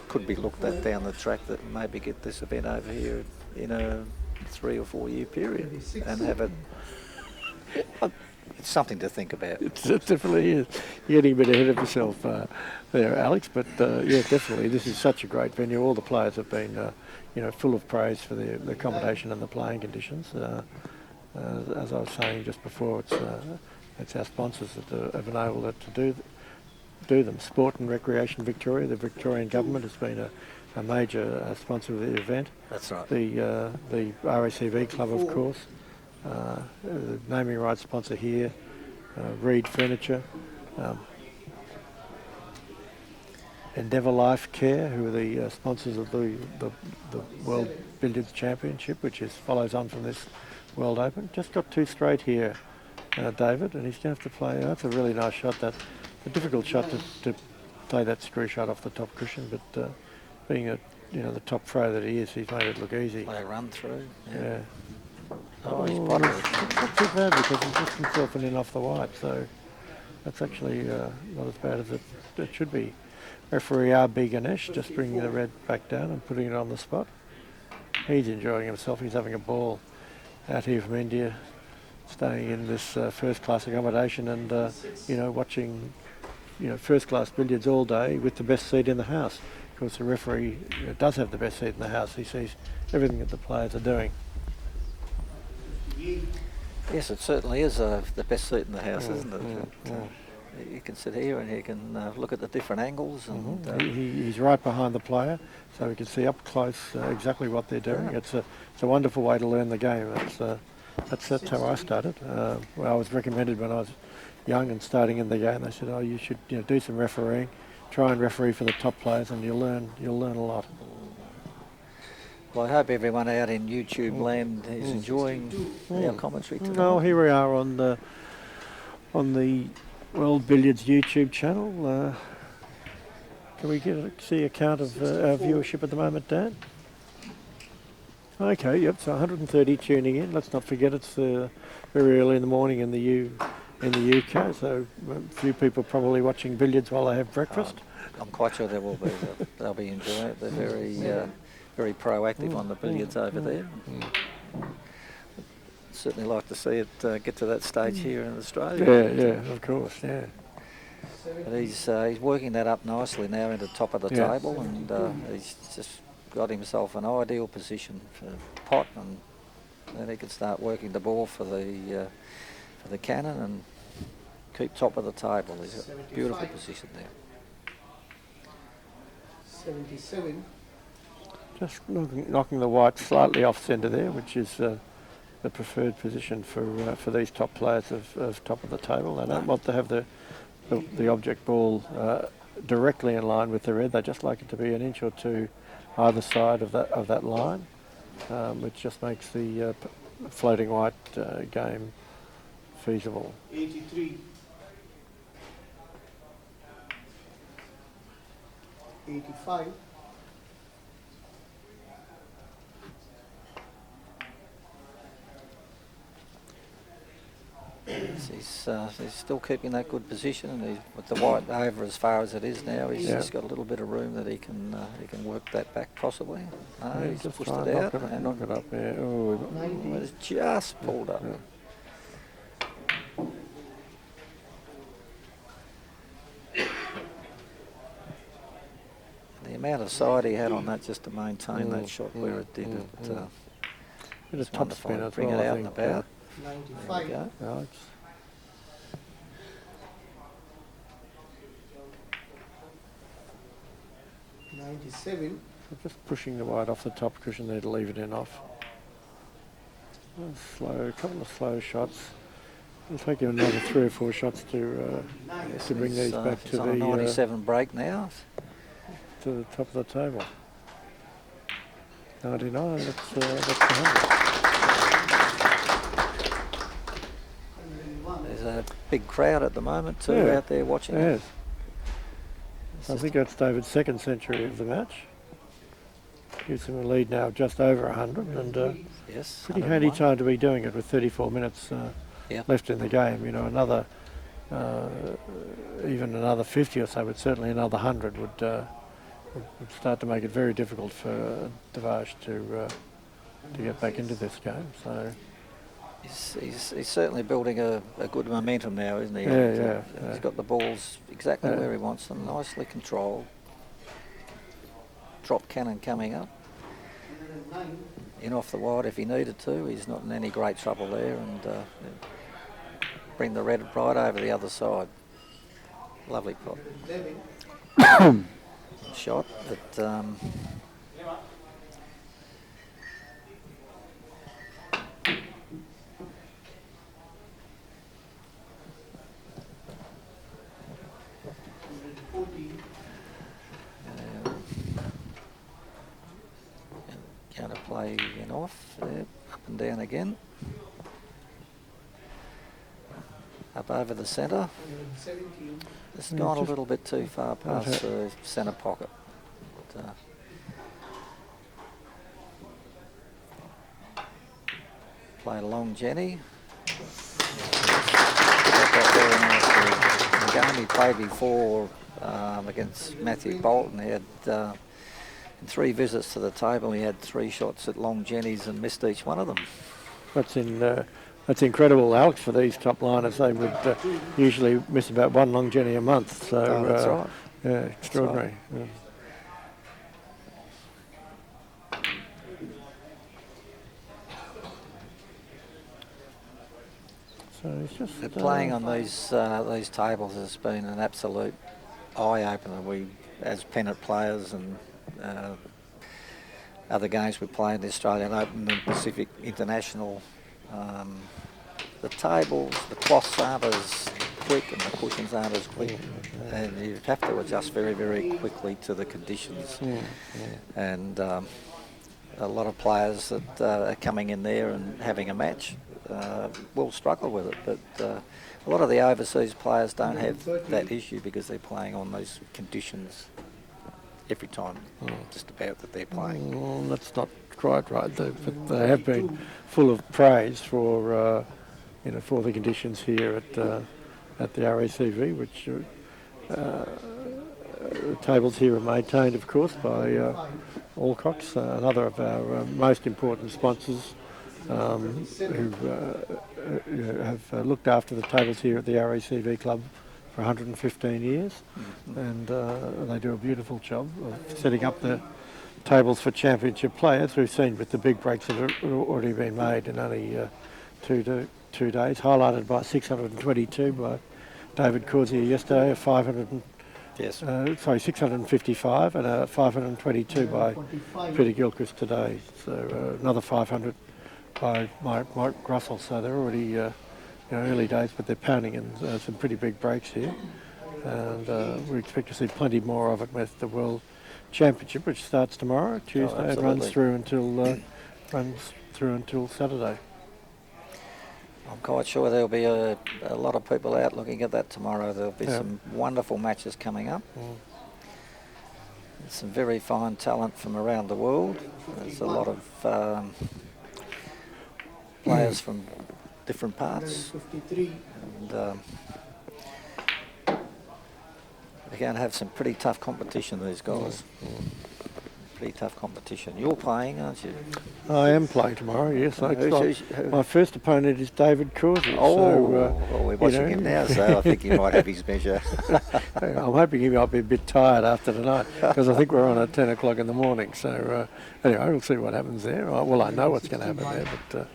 could be looked at down the track, that maybe get this event over here in a 3 or 4 year period and have it. It's something to think about. It definitely is. You're getting a bit ahead of yourself there, Alex, but yeah, definitely. This is such a great venue. All the players have been full of praise for the accommodation and the playing conditions. As I was saying just before, it's our sponsors that have enabled it to do them. Sport and Recreation Victoria, the Victorian government, has been a major sponsor of the event. That's right. The RACV club, of course, the naming rights sponsor here, Reed Furniture, Endeavour Life Care, who are the sponsors of the World Billiards Championship, which follows on from this World Open. Just got 2 straight here, David, and he's going to have to play. That's a really nice shot. That's a difficult shot to play that screw shot off the top cushion, but being the top pro that he is, he's made it look easy. Play a run through. Yeah. Oh, he's It's probably. not too bad because he's just himself an in off the white, so that's actually not as bad as it should be. Referee R.B. Ganesh just bringing the red back down and putting it on the spot. He's enjoying himself. He's having a ball out here from India, staying in this first-class accommodation and watching first-class billiards all day with the best seat in the house. Of course, the referee does have the best seat in the house. He sees everything that the players are doing. Yes, it certainly is the best seat in the house, isn't it? You can sit here and you can look at the different angles. And He's right behind the player, so we can see up close exactly what they're doing. It's a wonderful way to learn the game. That's how I started. I was recommended when I was young and starting in the game. They said, "Oh, you should do some refereeing, try and referee for the top players, and you'll learn a lot." Well, I hope everyone out in YouTube land is enjoying our commentary today. Well, here we are on the World Billiards YouTube channel. Can we see a count of our viewership at the moment, Dan? Okay, yep, so 130 tuning in. Let's not forget it's very early in the morning in the UK, so a few people probably watching billiards while they have breakfast. I'm quite sure there will be. They'll be enjoying it. They're very proactive on the billiards over there. Certainly like to see it get to that stage here in Australia. Yeah, of course, yeah. But he's working that up nicely now into the top of the table, and he's just got himself an ideal position for pot, and then he can start working the ball for the cannon and keep top of the table. He's got a beautiful position there. 77. Just knocking the white slightly off centre there, which is the preferred position for these top players of top of the table. They don't want to have the object ball directly in line with the red. They just like it to be an inch or two either side of that line, which just makes the floating white game feasible. 83. 85. he's still keeping that good position, and he's, with the white over as far as it is now, he's just got a little bit of room that he can work that back possibly. No, he's just pushed try it and out and knock it up there. Oh, it's just pulled up. The amount of side he had on that just to maintain that shot where it did, bit of top wonderful. spin as Bring well, it I out think. and about. 95. There we go. Alex. $97. Just pushing the white off the top cushion there to leave it in off. A couple of slow shots. It'll take you another 3 or 4 shots to bring these back He's to on a the 97 break now. to the top of the table. 99. That's the 100. There's a big crowd at the moment too out there watching. Yes. It's I just think that's David's second century of the match. Gives him a lead now of just over 100, and yes, pretty handy 101. time to be doing it with 34 minutes left in the game. You know, another even another 50 or so, but certainly another 100 would start to make it very difficult for Dhvaj to get back into this game. So He's certainly building a good momentum now, isn't he? Yeah. He's got the balls exactly where he wants them, nicely controlled. Drop cannon coming up. In off the wide if he needed to. He's not in any great trouble there, and bring the red right over the other side. Lovely pot. Shot, but going to play in off there, up and down again. Up over the centre. It's gone a little bit too far past the centre pocket. But, played along Jenny. Got that very nicely. The game he played before against Matthew Bolton, he had in 3 visits to the table, he had 3 shots at long Jennies and missed each one of them. That's incredible, Alex, for these top liners. They would usually miss about 1 long Jenny a month. So That's right. Yeah, extraordinary. That's right. So it's just Playing on these tables has been an absolute eye-opener. We, as pennant players and other games we play in the Australian Open and Pacific International, the tables, the cloths aren't as quick and the cushions aren't as quick, and you have to adjust very, very quickly to the conditions. And a lot of players that are coming in there and having a match will struggle with it, but a lot of the overseas players don't have that issue because they're playing on those conditions every time, just about, that they're playing. Well, that's not quite right, but they have been full of praise for for the conditions here at the RACV, which the tables here are maintained, of course, by Alcock's, another of our most important sponsors, who have looked after the tables here at the RACV Club for 115 years, and they do a beautiful job of setting up the tables for championship players. We've seen with the big breaks that have already been made in only 2 days, highlighted by 622 by David Causier yesterday, 655, and a 522 by Peter Gilchrist today. So another 500 by Mike Russell. So they're already early days, but they're pounding in some pretty big breaks here, and we expect to see plenty more of it with the World Championship, which starts tomorrow, Tuesday, and runs through until Saturday. I'm quite sure there'll be a lot of people out looking at that tomorrow. There'll be some wonderful matches coming up. There's some very fine talent from around the world. There's a lot of players from different parts. 153. And they're going to have some pretty tough competition, these guys. Pretty tough competition. You're playing, aren't you? I am playing tomorrow, yes. Who- My first opponent is David Causier. Oh, so, well, we're watching him now, so I think he might have his measure. I'm hoping he might be a bit tired after tonight because I think we're on at 10 o'clock in the morning. So anyway, we'll see what happens there. Well, I know what's going to happen there, but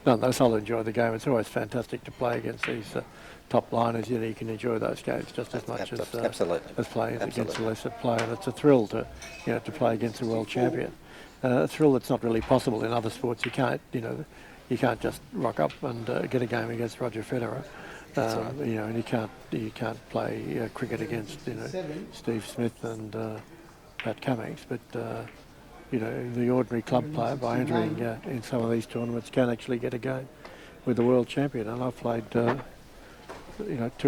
nonetheless, I'll enjoy the game. It's always fantastic to play against these top liners. You know, you can enjoy those games just as much Absolutely. as playing against a lesser player. And it's a thrill to to play against a world champion. A thrill that's not really possible in other sports. You can't just rock up and get a game against Roger Federer. And you can't play cricket against Steve Smith and Pat Cummings, but the ordinary club player, by entering in some of these tournaments, can actually get a game with the world champion. And I've played 2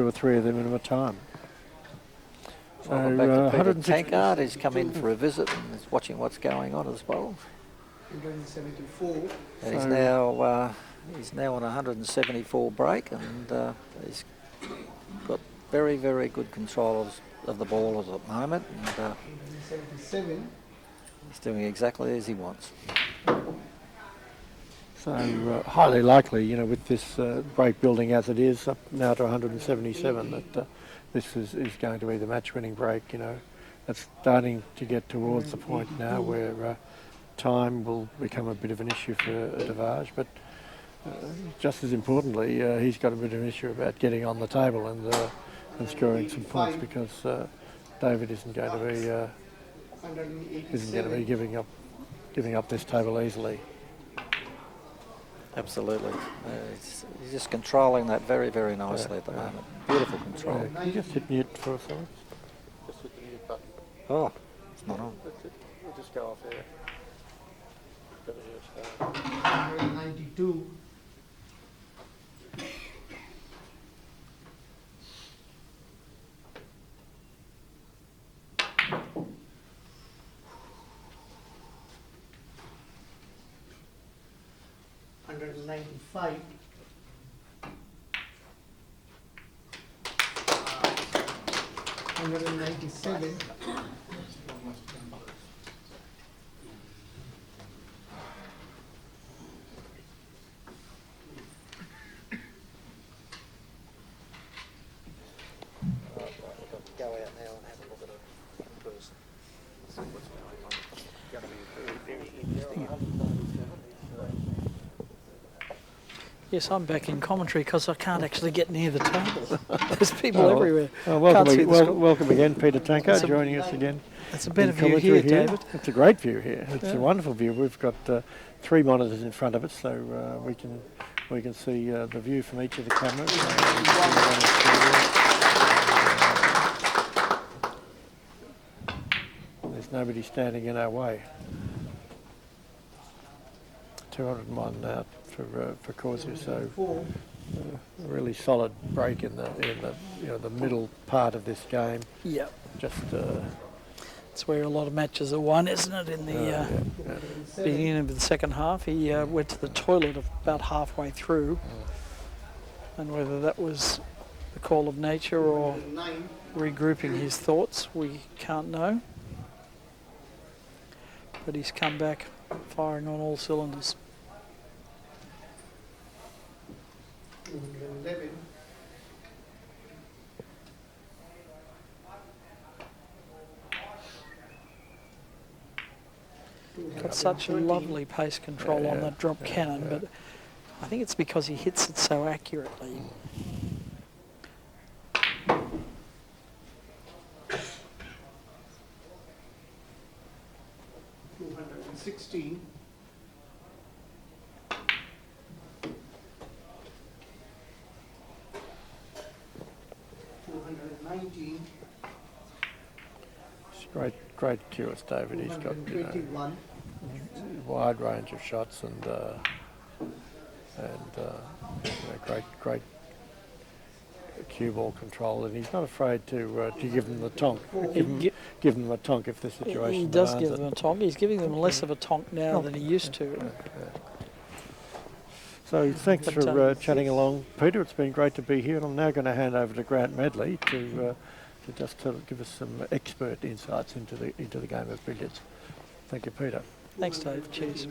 or 3 of them in a time. So Welcome back to Peter Tankard. He's come in for a visit and is watching what's going on as well. 174. And he's now on a 174 break, and he's got very, very good control of the ball at the moment. And 177. he's doing exactly as he wants. So highly likely, with this break building as it is, up now to 177, that this is going to be the match-winning break. It's starting to get towards the point now where time will become a bit of an issue for Dhvaj, but just as importantly, he's got a bit of an issue about getting on the table and scoring some points, because David isn't going to be giving up this table easily. Absolutely. He's just controlling that very, very nicely at the moment. Beautiful control. Can you just hit mute for a second? Just hit the mute button. Oh, it's not on. That's it. We'll just go off there. 192. $195. 197. Go out now and have a look at it in person. See what's going on. It's going to be very, very interesting. Yes, I'm back in commentary because I can't actually get near the table. There's people everywhere. Welcome again, Peter Tankard, joining us again. It's a better view here, David. It's a great view here. It's a wonderful view. We've got 3 monitors in front of us, so we can see the view from each of the cameras. There's nobody standing in our way. 201 now for Causier, so a really solid break in the middle part of this game. Yep. Just it's where a lot of matches are won, isn't it? In the beginning of the second half, he went to the toilet about halfway through, and whether that was the call of nature or regrouping his thoughts, we can't know. But he's come back firing on all cylinders. 211. Got such a lovely pace control on that drop cannon, but I think it's because he hits it so accurately. $216. 219. Great curious, David. He's got 221. wide range of shots and great cue ball control, and he's not afraid to give them the tonk. Give them a tonk if the situation He does give demands them it. a tonk. He's giving them less of a tonk now than he used to. So thanks But, for chatting along, Peter. It's been great to be here, and I'm now going to hand over to Grant Medley to give us some expert insights into the game of billiards. Thank you, Peter. Thanks, Dave. Cheers.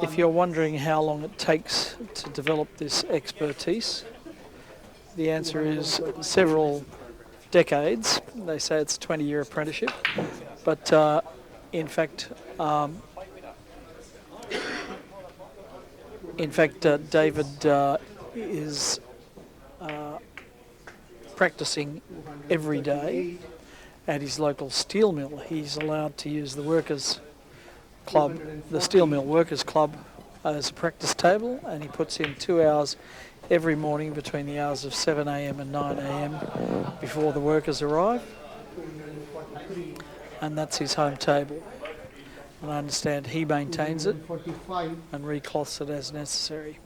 If you're wondering how long it takes to develop this expertise, the answer is several decades. They say it's a 20-year apprenticeship, but in fact, David is practicing every day at his local steel mill. He's allowed to use the workers' club, the steel mill workers' club, as a practice table, and he puts in 2 hours every morning between the hours of 7 a.m. and 9 a.m. before the workers arrive, and that's his home table. And I understand he maintains it and recloths it as necessary.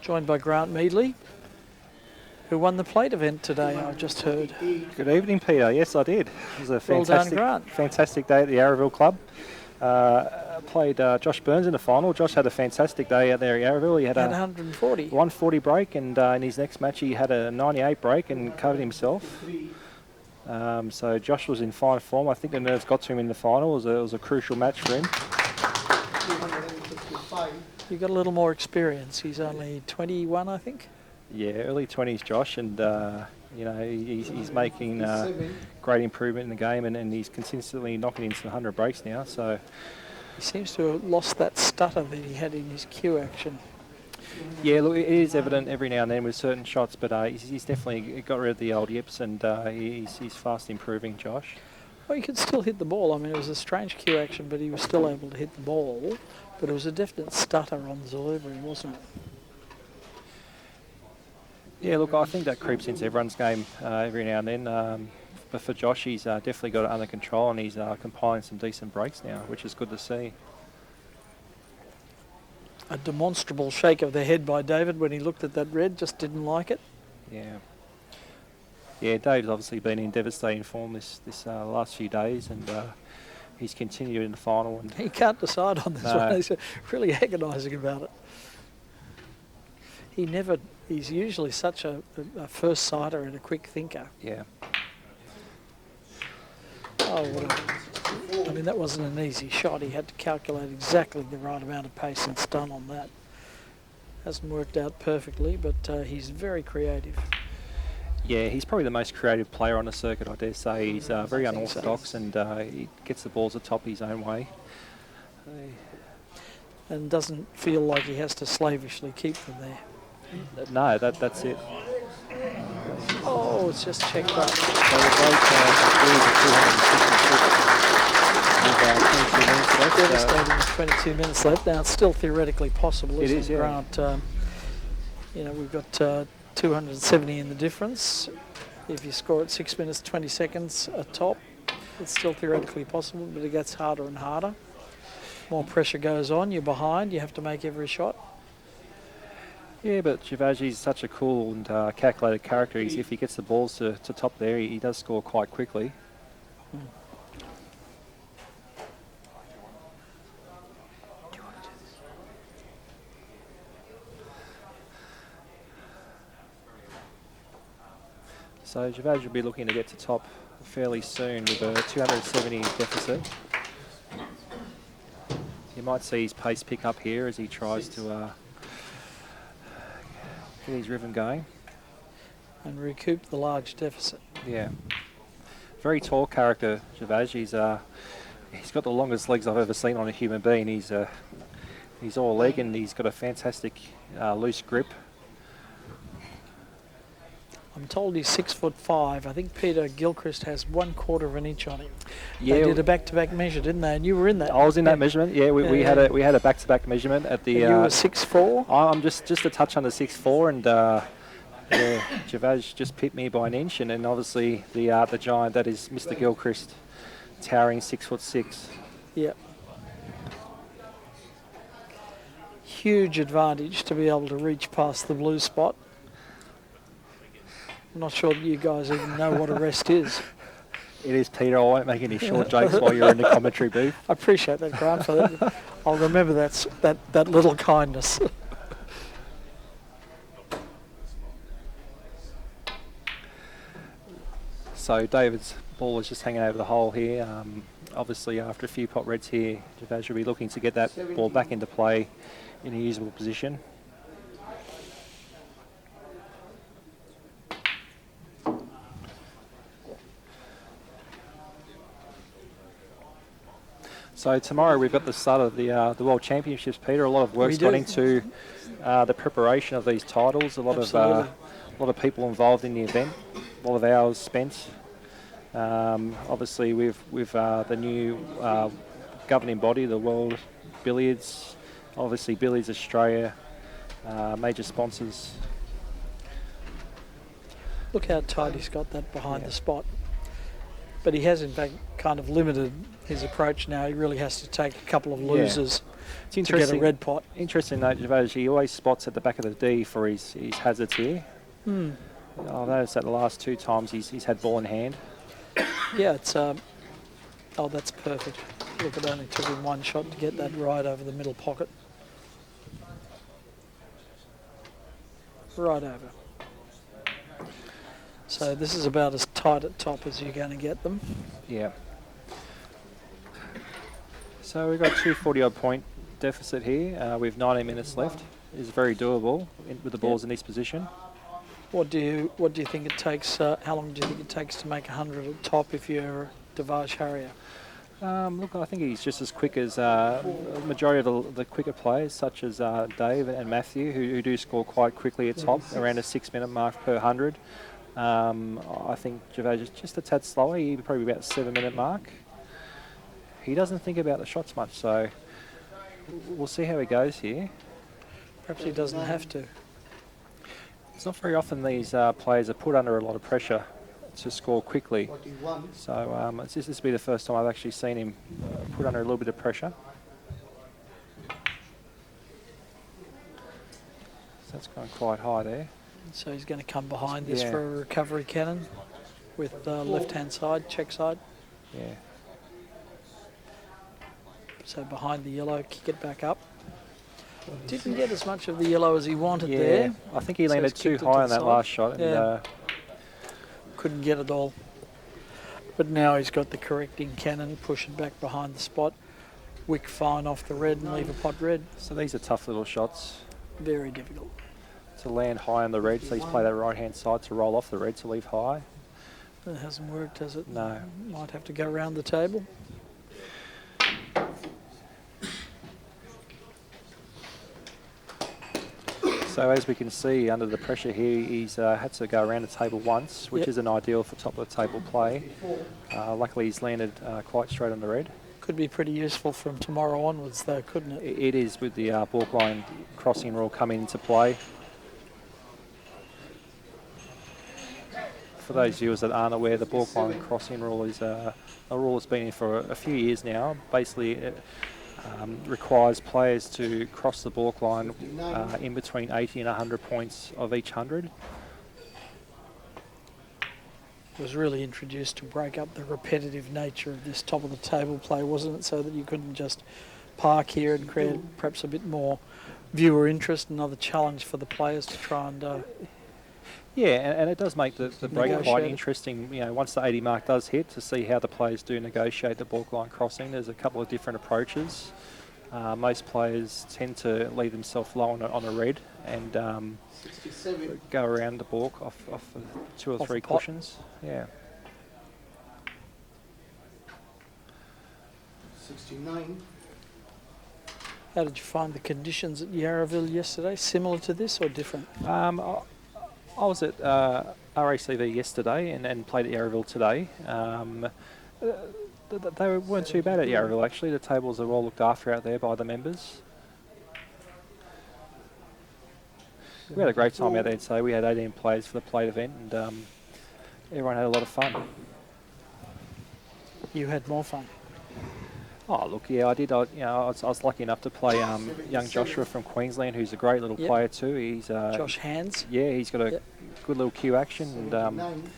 Joined by Grant Medley, who won the plate event today, I've just heard. Good evening, Peter. Yes, I did. It was a Well done, Grant. fantastic day at the Yarraville Club. Played Josh Burns in the final. Josh had a fantastic day out there at Yarraville. He had a 140. 140 break, and in his next match he had a 98 break and covered himself. So Josh was in fine form. I think the nerves got to him in the final. It was a crucial match for him. You got a little more experience. He's only 21, I think. Yeah, early 20s, Josh, and he's making great improvement in the game, and he's consistently knocking into the 100 breaks now. So he seems to have lost that stutter that he had in his cue action. Yeah, look, it is evident every now and then with certain shots, but he's definitely got rid of the old yips, and he's fast improving, Josh. Well, he could still hit the ball. I mean, it was a strange cue action, but he was still able to hit the ball. But it was a definite stutter on the delivery, wasn't it? Yeah, look, I think that creeps into everyone's game every now and then. But for Josh, he's definitely got it under control, and he's compiling some decent breaks now, which is good to see. A demonstrable shake of the head by David when he looked at that red, just didn't like it. Yeah. Yeah, Dave's obviously been in devastating form this last few days, and he's continued in the final. And he can't decide on this one. He's really agonising about it. He's usually such a first sighter and a quick thinker. Yeah. Oh, I mean, that wasn't an easy shot. He had to calculate exactly the right amount of pace and stun on that. Hasn't worked out perfectly, but he's very creative. Yeah, he's probably the most creative player on the circuit, I dare say. He's very unorthodox, and he gets the balls to top his own way. And doesn't feel like he has to slavishly keep them there. No, that's it. Oh, it's just checked up. Devastating with 22 minutes left. Now, it's still theoretically possible, isn't it? It is, yeah. Grant, we've got 270 in the difference. If you score at 6 minutes 20 seconds a top, it's still theoretically possible, but it gets harder and harder. More pressure goes on, you're behind, you have to make every shot. Yeah, but Dhvaj is such a cool and calculated character. If he gets the balls to top there, he does score quite quickly. So Dhvaj will be looking to get to top fairly soon with a 270 deficit. You might see his pace pick up here as he tries to get his rhythm going. And recoup the large deficit. Yeah. Very tall character, Dhvaj. He's got the longest legs I've ever seen on a human being. He's all leg, and he's got a fantastic loose grip. I'm told he's 6'5". I think Peter Gilchrist has 1/4 of an inch on him. Yeah, they did a back-to-back measure, didn't they? And you were in that. I was in that measurement. Yeah, we had a back-to-back measurement at the. And you were 6'4". I'm just a touch under 6'4", and Dhvaj just pipped me by an inch, and then obviously the giant that is Mr. Gilchrist, towering 6'6". Yep. Huge advantage to be able to reach past the blue spot. I'm not sure that you guys even know what a rest is. It is, Peter. I won't make any short jokes while you're in the commentary booth. I appreciate that, Grant, for that. I'll remember that little kindness. So David's ball is just hanging over the hole here. Obviously, after a few pot reds here, Dhvaj will be looking to get that ball back into play in a usable position. So tomorrow we've got the start of the World Championships, Peter. A lot of work's gone into the preparation of these titles. A lot of people involved in the event. A lot of hours spent. Obviously, with the new governing body, the World Billiards, obviously Billiards Australia, major sponsors. Look how tight he's got that behind the spot. But he has, in fact, kind of limited his approach now. He really has to take a couple of losers to get a red pot. Interesting note, Dhvaj, he always spots at the back of the D for his hazards here. Hmm. I've noticed that the last 2 times he's had ball in hand. Yeah, it's oh, that's perfect. Look, it only took him one shot to get that right over the middle pocket. Right over. So this is about as tight at top as you're going to get them. Yeah. So we've got 240-odd point deficit here with 19 minutes left. It's very doable with the balls in this position. What do you think it takes? How long do you think it takes to make 100 at top if you're Dhvaj Haria? Look, I think he's just as quick as a majority of the quicker players, such as Dave and Matthew, who do score quite quickly at top, around a 6-minute mark per 100. I think Dhvaj is just a tad slower. He'd probably be about 7-minute mark. He doesn't think about the shots much, so we'll see how he goes here. Perhaps he doesn't have to. It's not very often these players are put under a lot of pressure to score quickly. So this will be the first time I've actually seen him put under a little bit of pressure. So that's going quite high there. So he's going to come behind this for a recovery cannon with left-hand side, check side. Yeah. So behind the yellow, kick it back up. Didn't get as much of the yellow as he wanted there. I think he landed too high on that last shot. And, couldn't get it all. But now he's got the correcting cannon, push it back behind the spot, wick fine off the red and leave a pot red. So these are tough little shots. Very difficult. To land high on the red, so he's played that right-hand side to roll off the red to leave high. It hasn't worked, has it? No. Might have to go around the table. So as we can see, under the pressure here, he's had to go around the table once, which isn't ideal for top of the table play. Luckily, he's landed quite straight on the red. Could be pretty useful from tomorrow onwards, though, couldn't it? It is, with the balk line crossing rule coming into play. For those viewers that aren't aware, the balk line crossing rule is a rule that's been in for a few years now. Basically, it requires players to cross the balk line in between 80 and 100 points of each 100. It was really introduced to break up the repetitive nature of this top of the table play, wasn't it? So that you couldn't just park here and create perhaps a bit more viewer interest, another challenge for the players to try and... Yeah, and it does make the break quite interesting, you know, once the 80 mark does hit, to see how the players do negotiate the balk line crossing. There's a couple of different approaches. Most players tend to leave themselves low on a red and go around the balk off 2 or 3 cushions. Yeah. 69. How did you find the conditions at Yarraville yesterday? Similar to this or different? I was at RACV yesterday and played at Yarraville today. They weren't too bad at Yarraville, actually. The tables are all looked after out there by the members. We had a great time out there today. We had 18 players for the plate event, and everyone had a lot of fun. You had more fun? Oh, look, yeah, I did. I was lucky enough to play young Joshua from Queensland, who's a great little player too. He's Josh Hands. Yeah, he's got a good little cue action, and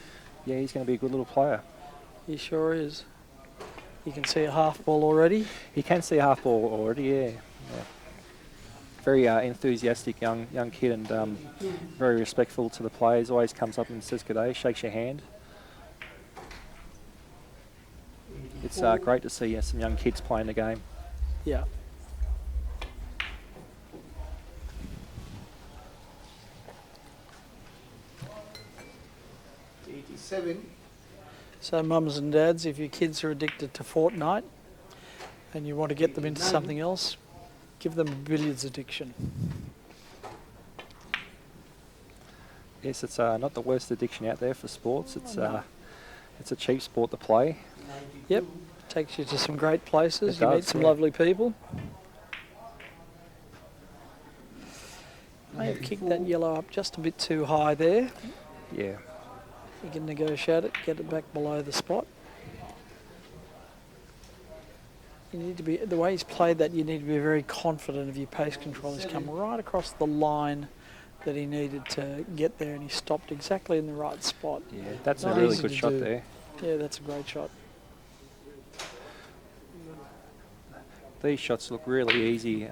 yeah, he's going to be a good little player. He sure is. You can see a half ball already. He can see a half ball already, yeah. Very enthusiastic young kid, and very respectful to the players. Always comes up and says good day, shakes your hand. It's great to see some young kids playing the game. Yeah. So mums and dads, if your kids are addicted to Fortnite and you want to get them into something else, give them a billiards addiction. Yes, it's not the worst addiction out there for sports. It's a cheap sport to play. Yep, takes you to some great places. It You does, meet some yeah. lovely people. May have kicked that yellow up just a bit too high there. Yeah. You can negotiate it, get it back below the spot. You need to be, the way he's played that, you need to be very confident of your pace control. He's come right across the line that he needed to get there, and he stopped exactly in the right spot. Yeah, that's Not a really easy good to shot do. there. Yeah, that's a great shot. These shots look really easy.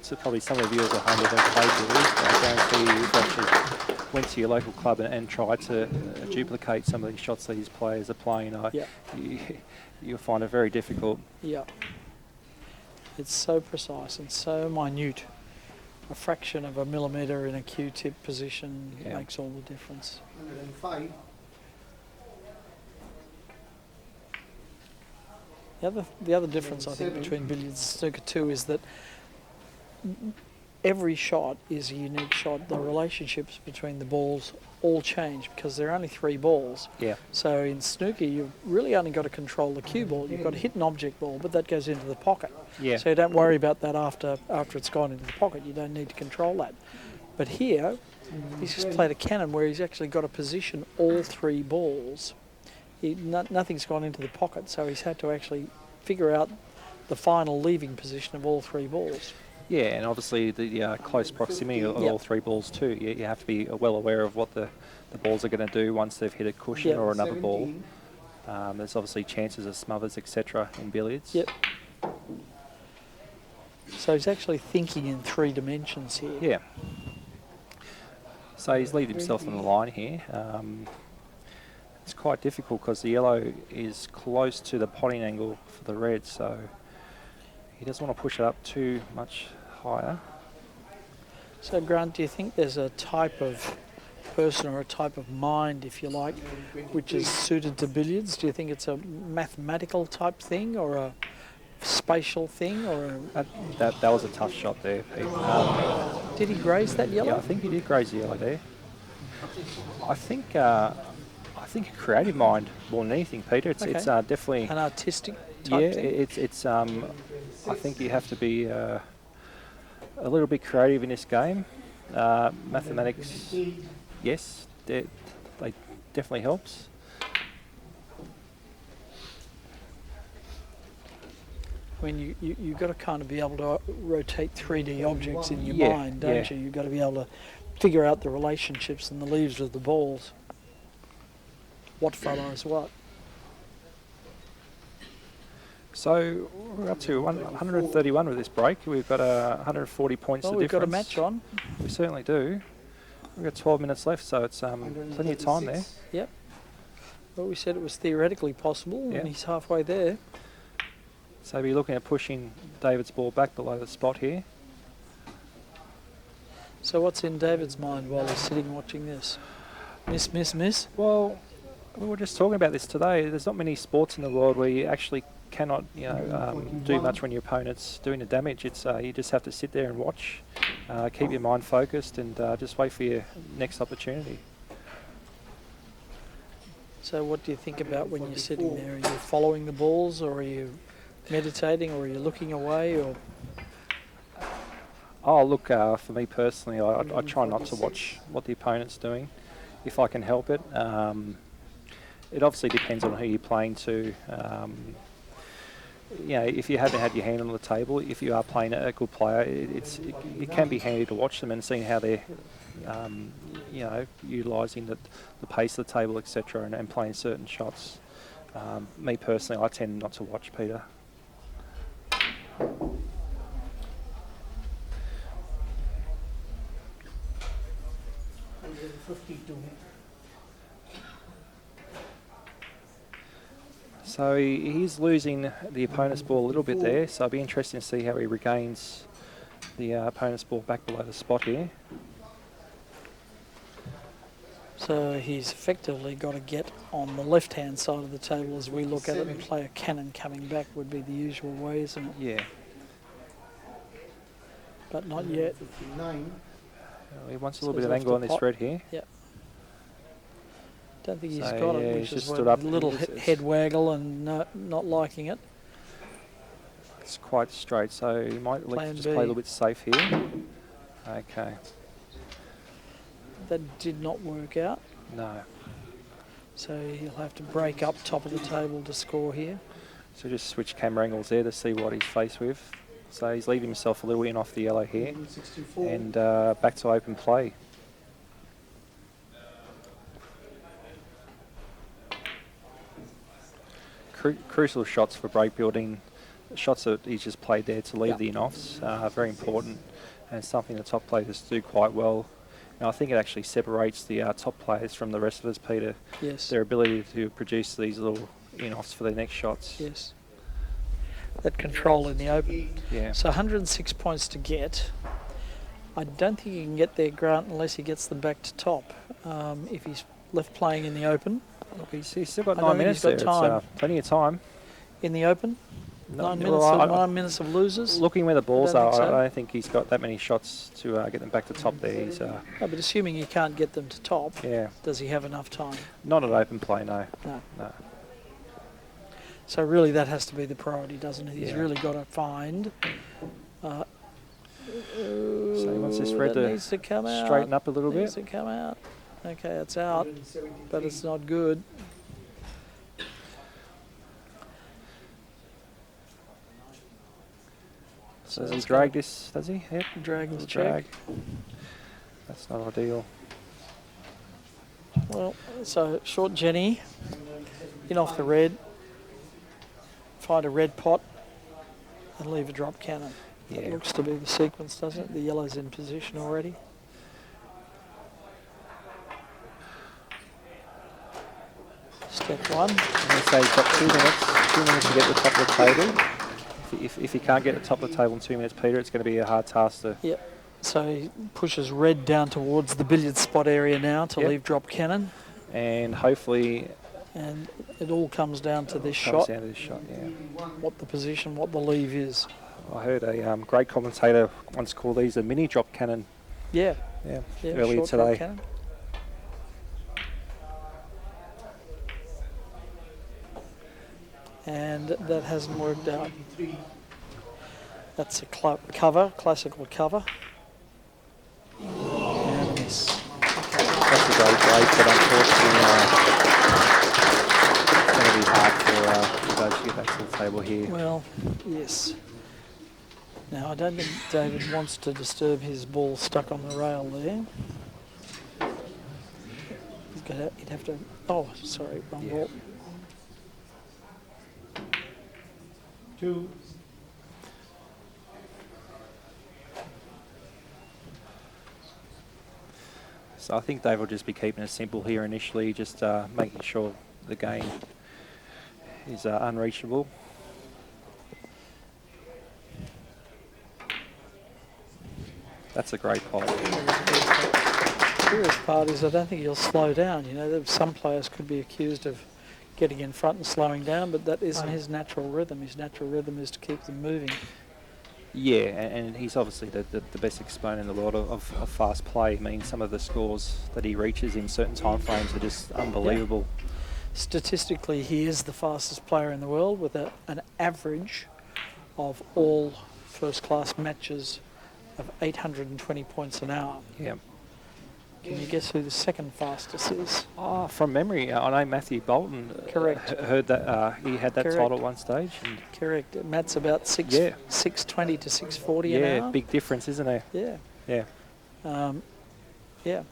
So probably some of the viewers at home that have played Billiards, I guarantee you, if you actually went to your local club and tried to duplicate some of these shots these players are playing, Yeah. you'll find it very difficult. Yeah. It's so precise and so minute. A fraction of a millimetre in a Q-tip position Yeah. makes all the difference. 105. The other difference I think between billiards and snooker too is that every shot is a unique shot. The relationships between the balls all change because there are only 3 balls. Yeah. So in snooker, you've really only got to control the cue ball. You've got to hit an object ball, but that goes into the pocket. Yeah. So you don't worry about that after it's gone into the pocket. You don't need to control that. But here, he's just played a cannon where he's actually got to position all 3 balls. Nothing's gone into the pocket, so he's had to actually figure out the final leaving position of all 3 balls. Yeah, and obviously the close proximity of all 3 balls too. You have to be well aware of what the balls are going to do once they've hit a cushion or another ball. There's obviously chances of smothers, etc. in billiards. Yep. So he's actually thinking in 3 dimensions here. Yeah. So he's leaving himself on the line here. It's quite difficult because the yellow is close to the potting angle for the red, so he doesn't want to push it up too much higher. So Grant, do you think there's a type of person or a type of mind, if you like, which is suited to billiards? Do you think it's a mathematical type thing or a spatial thing or a... That was a tough shot there, Pete. Did he graze that yellow? Yeah, I think he did graze the yellow there. I think a creative mind more than anything, Peter. It's definitely an artistic type thing? It's I think you have to be a little bit creative in this game. Mathematics, yes, they definitely helps. I mean, you've got to kind of be able to rotate 3D objects in your Yeah, mind, don't you? You've got to be able to figure out the relationships and the leaves of the balls. What follows what. So we're up to 131 with this break. We've got 140 points Well, of we've difference. got a match on. We certainly do. We've got 12 minutes left, so it's plenty of time there. Yep. Well, we said it was theoretically possible, Yeah. and he's halfway there. So we're looking at pushing David's ball back below the spot here. So what's in David's mind while he's sitting watching this? Miss, miss, miss? Well, we were just talking about this today. There's not many sports in the world where you actually cannot, do much when your opponent's doing the damage. It's you just have to sit there and watch, keep your mind focused, and just wait for your next opportunity. So what do you think about when you're sitting there? Are you following the balls, or are you meditating, or are you looking away, or... Oh, look, for me personally, I try not to watch what the opponent's doing, if I can help it. It obviously depends on who you're playing to. you know, if you haven't had your hand on the table, if you are playing a good player, it can be handy to watch them and seeing how they're, you know, utilising the pace of the table, etc., and playing certain shots. Me personally, I tend not to watch Peter. So he's losing the opponent's ball a little bit there, so it'll be interesting to see how he regains the opponent's ball back below the spot here. So he's effectively got to get on the left-hand side of the table as we look at it and play a cannon coming back would be the usual way, isn't it? Yeah. But not yet. He wants a little So bit of he's angle on left this the red here. Yep. Don't think he's So, got yeah, it, he's which just is stood why up. a little It's- head waggle and not liking it. It's quite straight, so he might like to Plan just B. play a little bit safe here. Okay. That did not work out. No. So he'll have to break up top of the table to score here. So just switch camera angles there to see what he's faced with. So he's leaving himself a little in off the yellow here. And back to open play. Crucial shots for break building. Shots that he's just played there to leave the in-offs are very important and something the top players do quite well. And I think it actually separates the top players from the rest of us, Peter. Yes. Their ability to produce these little in-offs for their next shots. Yes. That control in the open. Yeah. So 106 points to get. I don't think he can get there, Grant, unless he gets them back to top. If he's left playing in the open. Look, he's still got I don't 9 think minutes he's got there. time. It's plenty of time. In the open? No, 9 minutes, well, of, 9 minutes of losers? Looking where the balls don't are, think so. I don't think he's got that many shots to get them back to top there. He's, No, but assuming he can't get them to top, yeah, does he have enough time? not an open play, no. No. So really that has to be the priority, doesn't it? He's Yeah. really got to find... So he wants this red that to needs to come out. straighten up a little Needs bit. to come out. Okay, it's out, but it's not good. So does he it's drag got this, does he? Yep. Dragging the Drag. check. That's not ideal. Well, so short Jenny, in off the red, find a red pot, and leave a drop cannon. That Yeah. looks to be the sequence, doesn't it? The yellow's in position already. Step one. I'm going to say he's got 2 minutes to get to the top of the table. If he can't get to the top of the table in 2 minutes, Peter, it's going to be a hard task to... Yep. So he pushes red down towards the billiard spot area now to Yep. leave drop cannon. And hopefully... And it all comes down to this comes shot, down to this shot, yeah. what the position, what the leave is. I heard a great commentator once call these a mini drop cannon. Yeah. Yeah, Yeah, earlier short drop today. cannon. And that hasn't worked out. That's a cover, classical cover. And a miss. That's a great break, but unfortunately it's going to be hard for Dhvaj to get back to the table here. Well, yes. Now, I don't think David wants to disturb his ball stuck on the rail there. He'd have to... Oh, sorry, wrong Yeah. ball. 2. So I think Dave will just be keeping it simple here initially, just making sure the game is unreachable. That's a great pot. The curious part is I don't think he'll slow down. You know, some players could be accused of getting in front and slowing down, but that isn't his natural rhythm. His natural rhythm is to keep them moving. Yeah, and he's obviously the best exponent in the world of fast play. I mean, some of the scores that he reaches in certain time frames are just unbelievable. Statistically, he is the fastest player in the world with an average of all first-class matches of 820 points an hour. Yeah. Can you guess who the second fastest is? Oh, from memory, I know Matthew Bolton. Correct. Heard that he had that Correct. title at one stage. And Correct. Matt's about 620 to 640 an yeah, hour. big difference, isn't there? Yeah. Yeah. Yeah.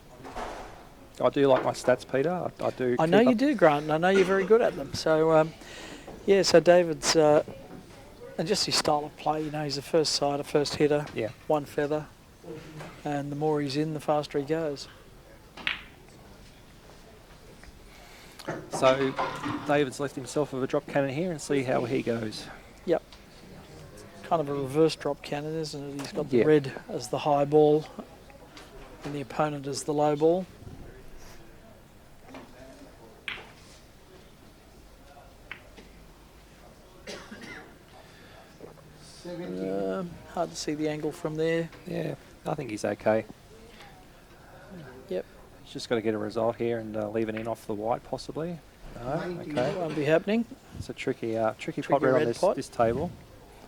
I do like my stats, Peter. I do. I know keep you up- do, Grant, and I know you're very good at them. So, yeah, so David's, and just his style of play, you know, he's a first sider, first hitter, Yeah. one feather, and the more he's in, the faster he goes. So David's left himself with a drop cannon here and see how he goes. Yep. Kind of a reverse drop cannon, isn't it? He's got the Yeah. red as the high ball and the opponent as the low ball. Hard to see the angle from there. Yeah, I think he's okay. Yep. He's just got to get a result here and leave it in off the white, possibly. No, okay. Won't be happening. It's a tricky pot red red on pot. this table.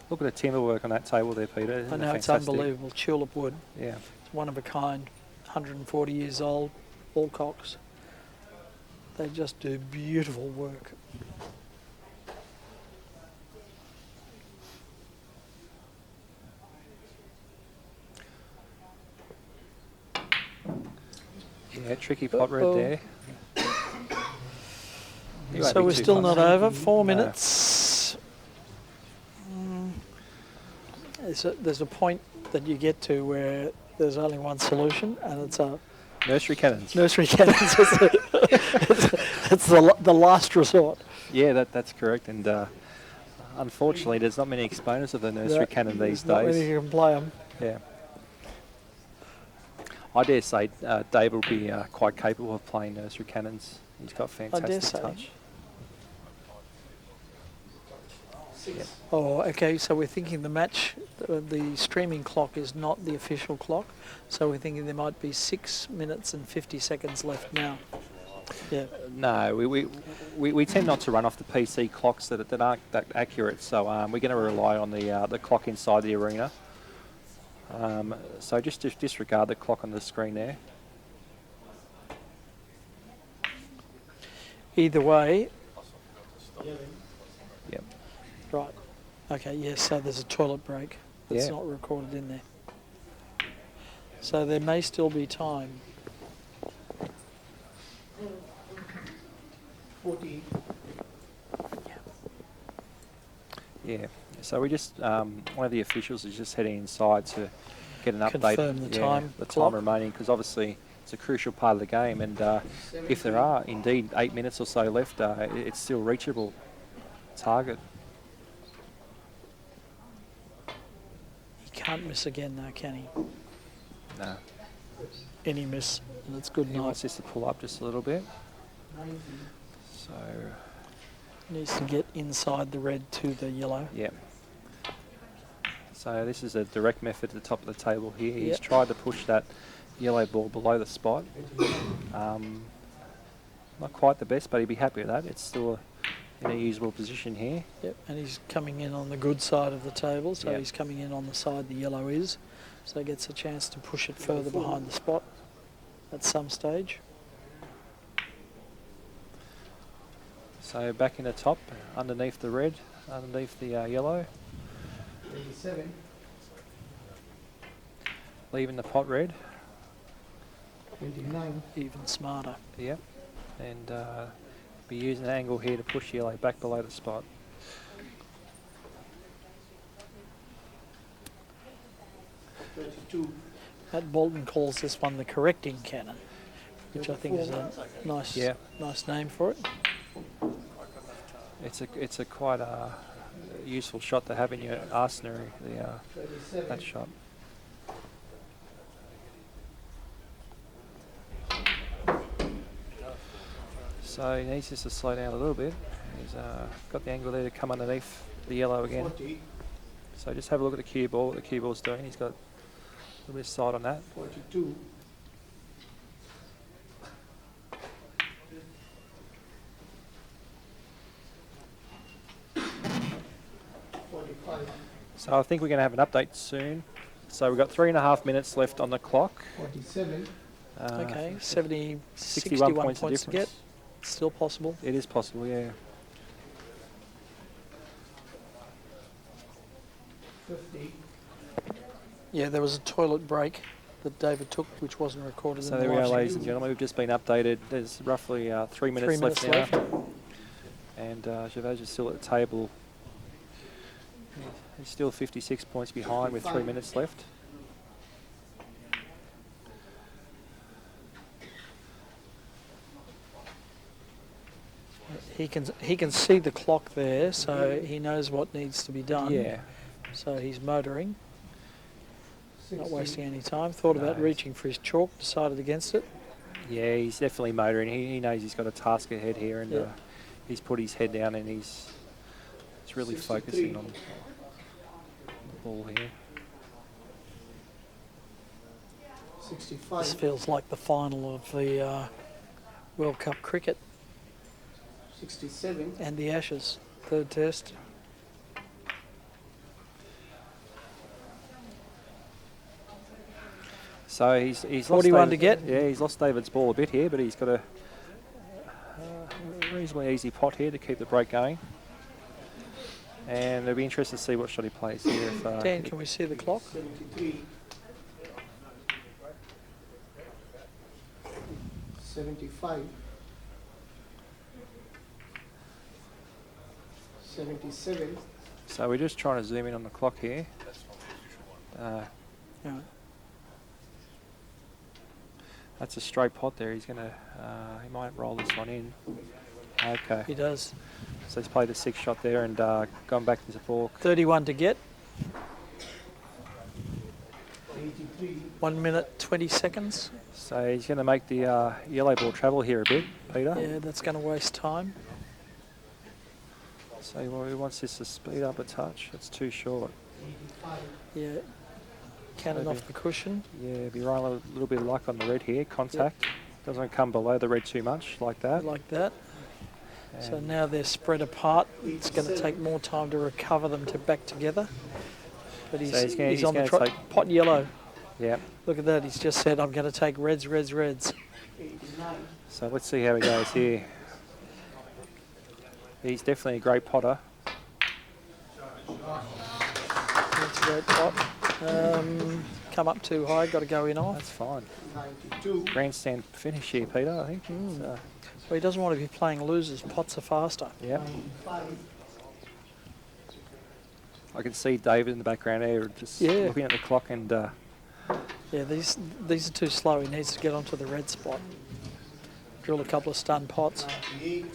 Look at the timber work on that table there, Peter. Isn't I it know, it's fantastic? unbelievable. Tulip wood. Yeah. It's one of a kind, 140 years old, all cocks. They just do beautiful work. Yeah, tricky pot red there. You won't So be we're too still not fussy. over. 4 No. minutes. There's a point that you get to where there's only one solution, and it's a Nursery cannons. nursery cannons. It's the last resort. Yeah, that's correct. And unfortunately, there's not many exponents of the nursery cannon these Not many days. who can play them. Yeah. I dare say Dave will be quite capable of playing nursery cannons. He's got fantastic say. touch. Yeah. Oh, okay. So we're thinking the match, the streaming clock is not the official clock. So we're thinking there might be 6 minutes and 50 seconds left now. Yeah. No, we tend not to run off the PC clocks that aren't that accurate. So we're going to rely on the clock inside the arena. So just disregard the clock on the screen there. Either way. Yep. Right. Okay. Yes. So there's a toilet break that's Yeah. not recorded in there. So there may still be time. 14. Yeah. So we just one of the officials is just heading inside to get an update. Confirm the time the clock. time remaining, because obviously it's a crucial part of the game, and if there are indeed 8 minutes or so left, it's still reachable target. He can't miss again though, can he? No. Any miss, and it's good He night. wants this to pull up just a little bit. So Needs to get inside the red to the yellow. yeah. So this is a direct method at the top of the table here. He's Yep. tried to push that yellow ball below the spot. Not quite the best, but he'd be happy with that. It's still in a usable position here. Yep, and he's coming in on the good side of the table, so Yep. he's coming in on the side the yellow is, so he gets a chance to push it further behind the spot at some stage. So back in the top, underneath the red, underneath the yellow, 87. leaving the pot red. 29. Even smarter. Yep. And be using an angle here to push yellow back below the spot. Matt Bolton calls this one the correcting cannon, which I think is a nice, Yeah. nice name for it. It's a quite useful shot to have in your arsenal. That shot. So he needs just to slow down a little bit. He's got the angle there to come underneath the yellow again. 40. So just have a look at the cue ball, what the cue ball's doing. He's got a little bit of sight on that. 42. So I think we're going to have an update soon. So we've got 3.5 minutes left on the clock. 47. Okay, 61 61 points, points of to get. difference. Still possible. It is possible, yeah. 50. Yeah, there was a toilet break that David took, which wasn't recorded So in the there we live are, stream. ladies and gentlemen. We've just been updated. There's roughly 3 minutes, 3 minutes left now. And Dhvaj is still at the table. He's still 56 points behind with 3 minutes left. He can see the clock there, so he knows what needs to be done. Yeah. So he's motoring, not wasting any time. Thought about No. reaching for his chalk, decided against it. Yeah, he's definitely motoring. He knows he's got a task ahead here, and Yeah. he's put his head down and he's really 63. focusing on the ball here. 65. This feels like the final of the World Cup cricket 67. and the Ashes, third test. So he's 41 lost to get. Yeah, he's lost David's ball a bit here, but he's got a reasonably easy pot here to keep the break going. And it'll be interesting to see what shot he plays here. If, Dan, can we see the clock? 73. 75. 77. so we're just trying to zoom in on the clock here. Yeah. That's a straight pot there. He's gonna, he might roll this one in. Okay, He does. so he's played a 6 shot there and gone back to the fork. 31 to get. 83. 1 minute 20 seconds. So he's gonna make the yellow ball travel here a bit, Peter. Yeah, that's going to waste time. So he wants this to speed up a touch. It's too short. 85. Yeah. Cannon Maybe. off the cushion. Yeah, be rolling a little bit of luck on the red here. Contact. Doesn't come below the red too much like that. Like that. So And now they're spread apart. It's going to take more time to recover them to back together. But he's, So he's he's on the gonna trot. take- Pot yellow. yeah. Look at that. He's just said, I'm going to take reds, reds, reds. 89. So let's see how he goes here. He's definitely a great potter. That's a great pot. Come up too high. Got to go in off. That's fine. 92. Grandstand finish here, Peter, I think. So, Well, he doesn't want to be playing losers. Pots are faster. yeah. 95. I can see David in the background there just Yeah. looking at the clock and Yeah, these are too slow. He needs to get onto the red spot. Drill a couple of stun pots. 98.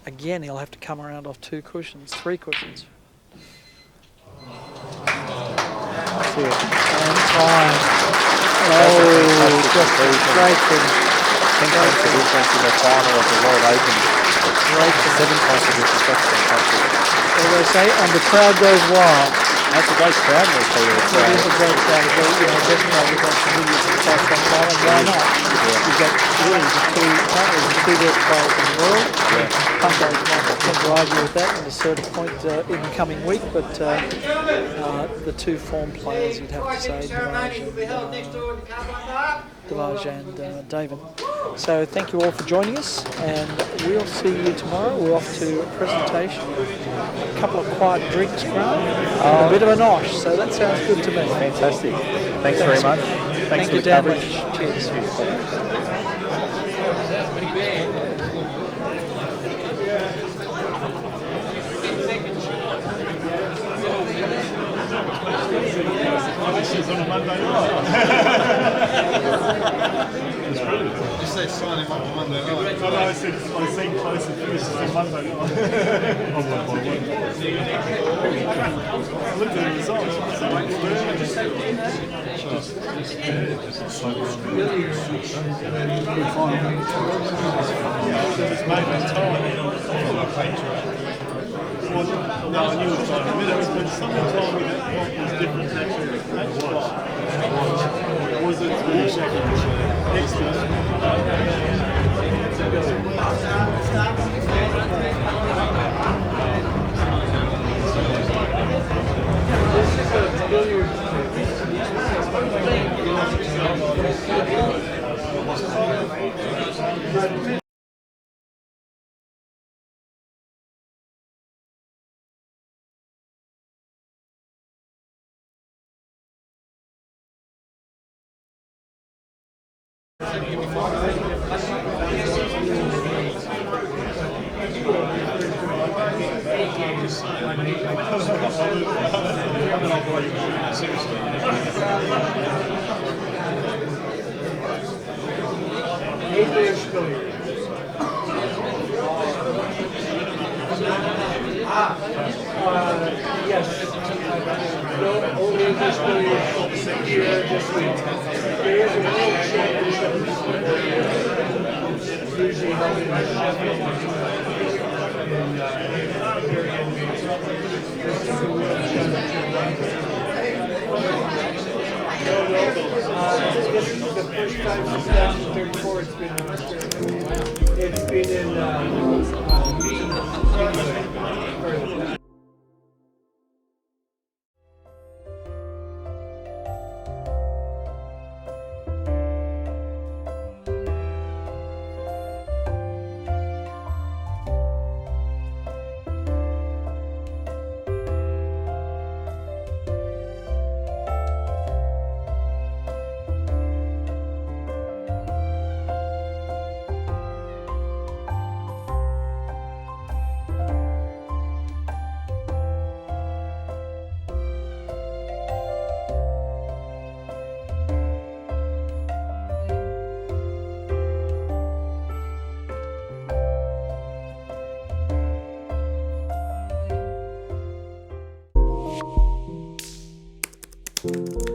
Again, he'll have to come around off 2 cushions, 3 cushions. that's it. And time. Oh, just a great finish. 10 points of difference in the final of the World Open. Great finish. 7 points of difference. That's fantastic. What do they say? And the crowd goes wild. That's a great crowd there, Peter. It's, It is a great crowd. Definitely we've got some Billiards in the past on time, and why not? You've got really currently the 2 best players in the world. Puntos might tend to argue with that in a certain point in the coming week, but the 2 form players, you'd have to say, Dhvaj and David. So thank you all for joining us, and we'll see you tomorrow. We're off to a presentation, a couple of quiet drinks, Grant, and a bit of a nosh, so that sounds good to me. fantastic. Thanks very much. Thanks Thank for you, the Dan. coverage. Cheers. You say sign him up on Monday night. No, I said closer finishes on Monday night. I looked at the results. It's made on time. Well, no, I knew it was 5 minutes, but someone told me that what was different actually. Was it extra? Yes. No, only English billiards here this week. There is a world championship usually held in Sheffield. This is the first time since 1934 it's been in England. you.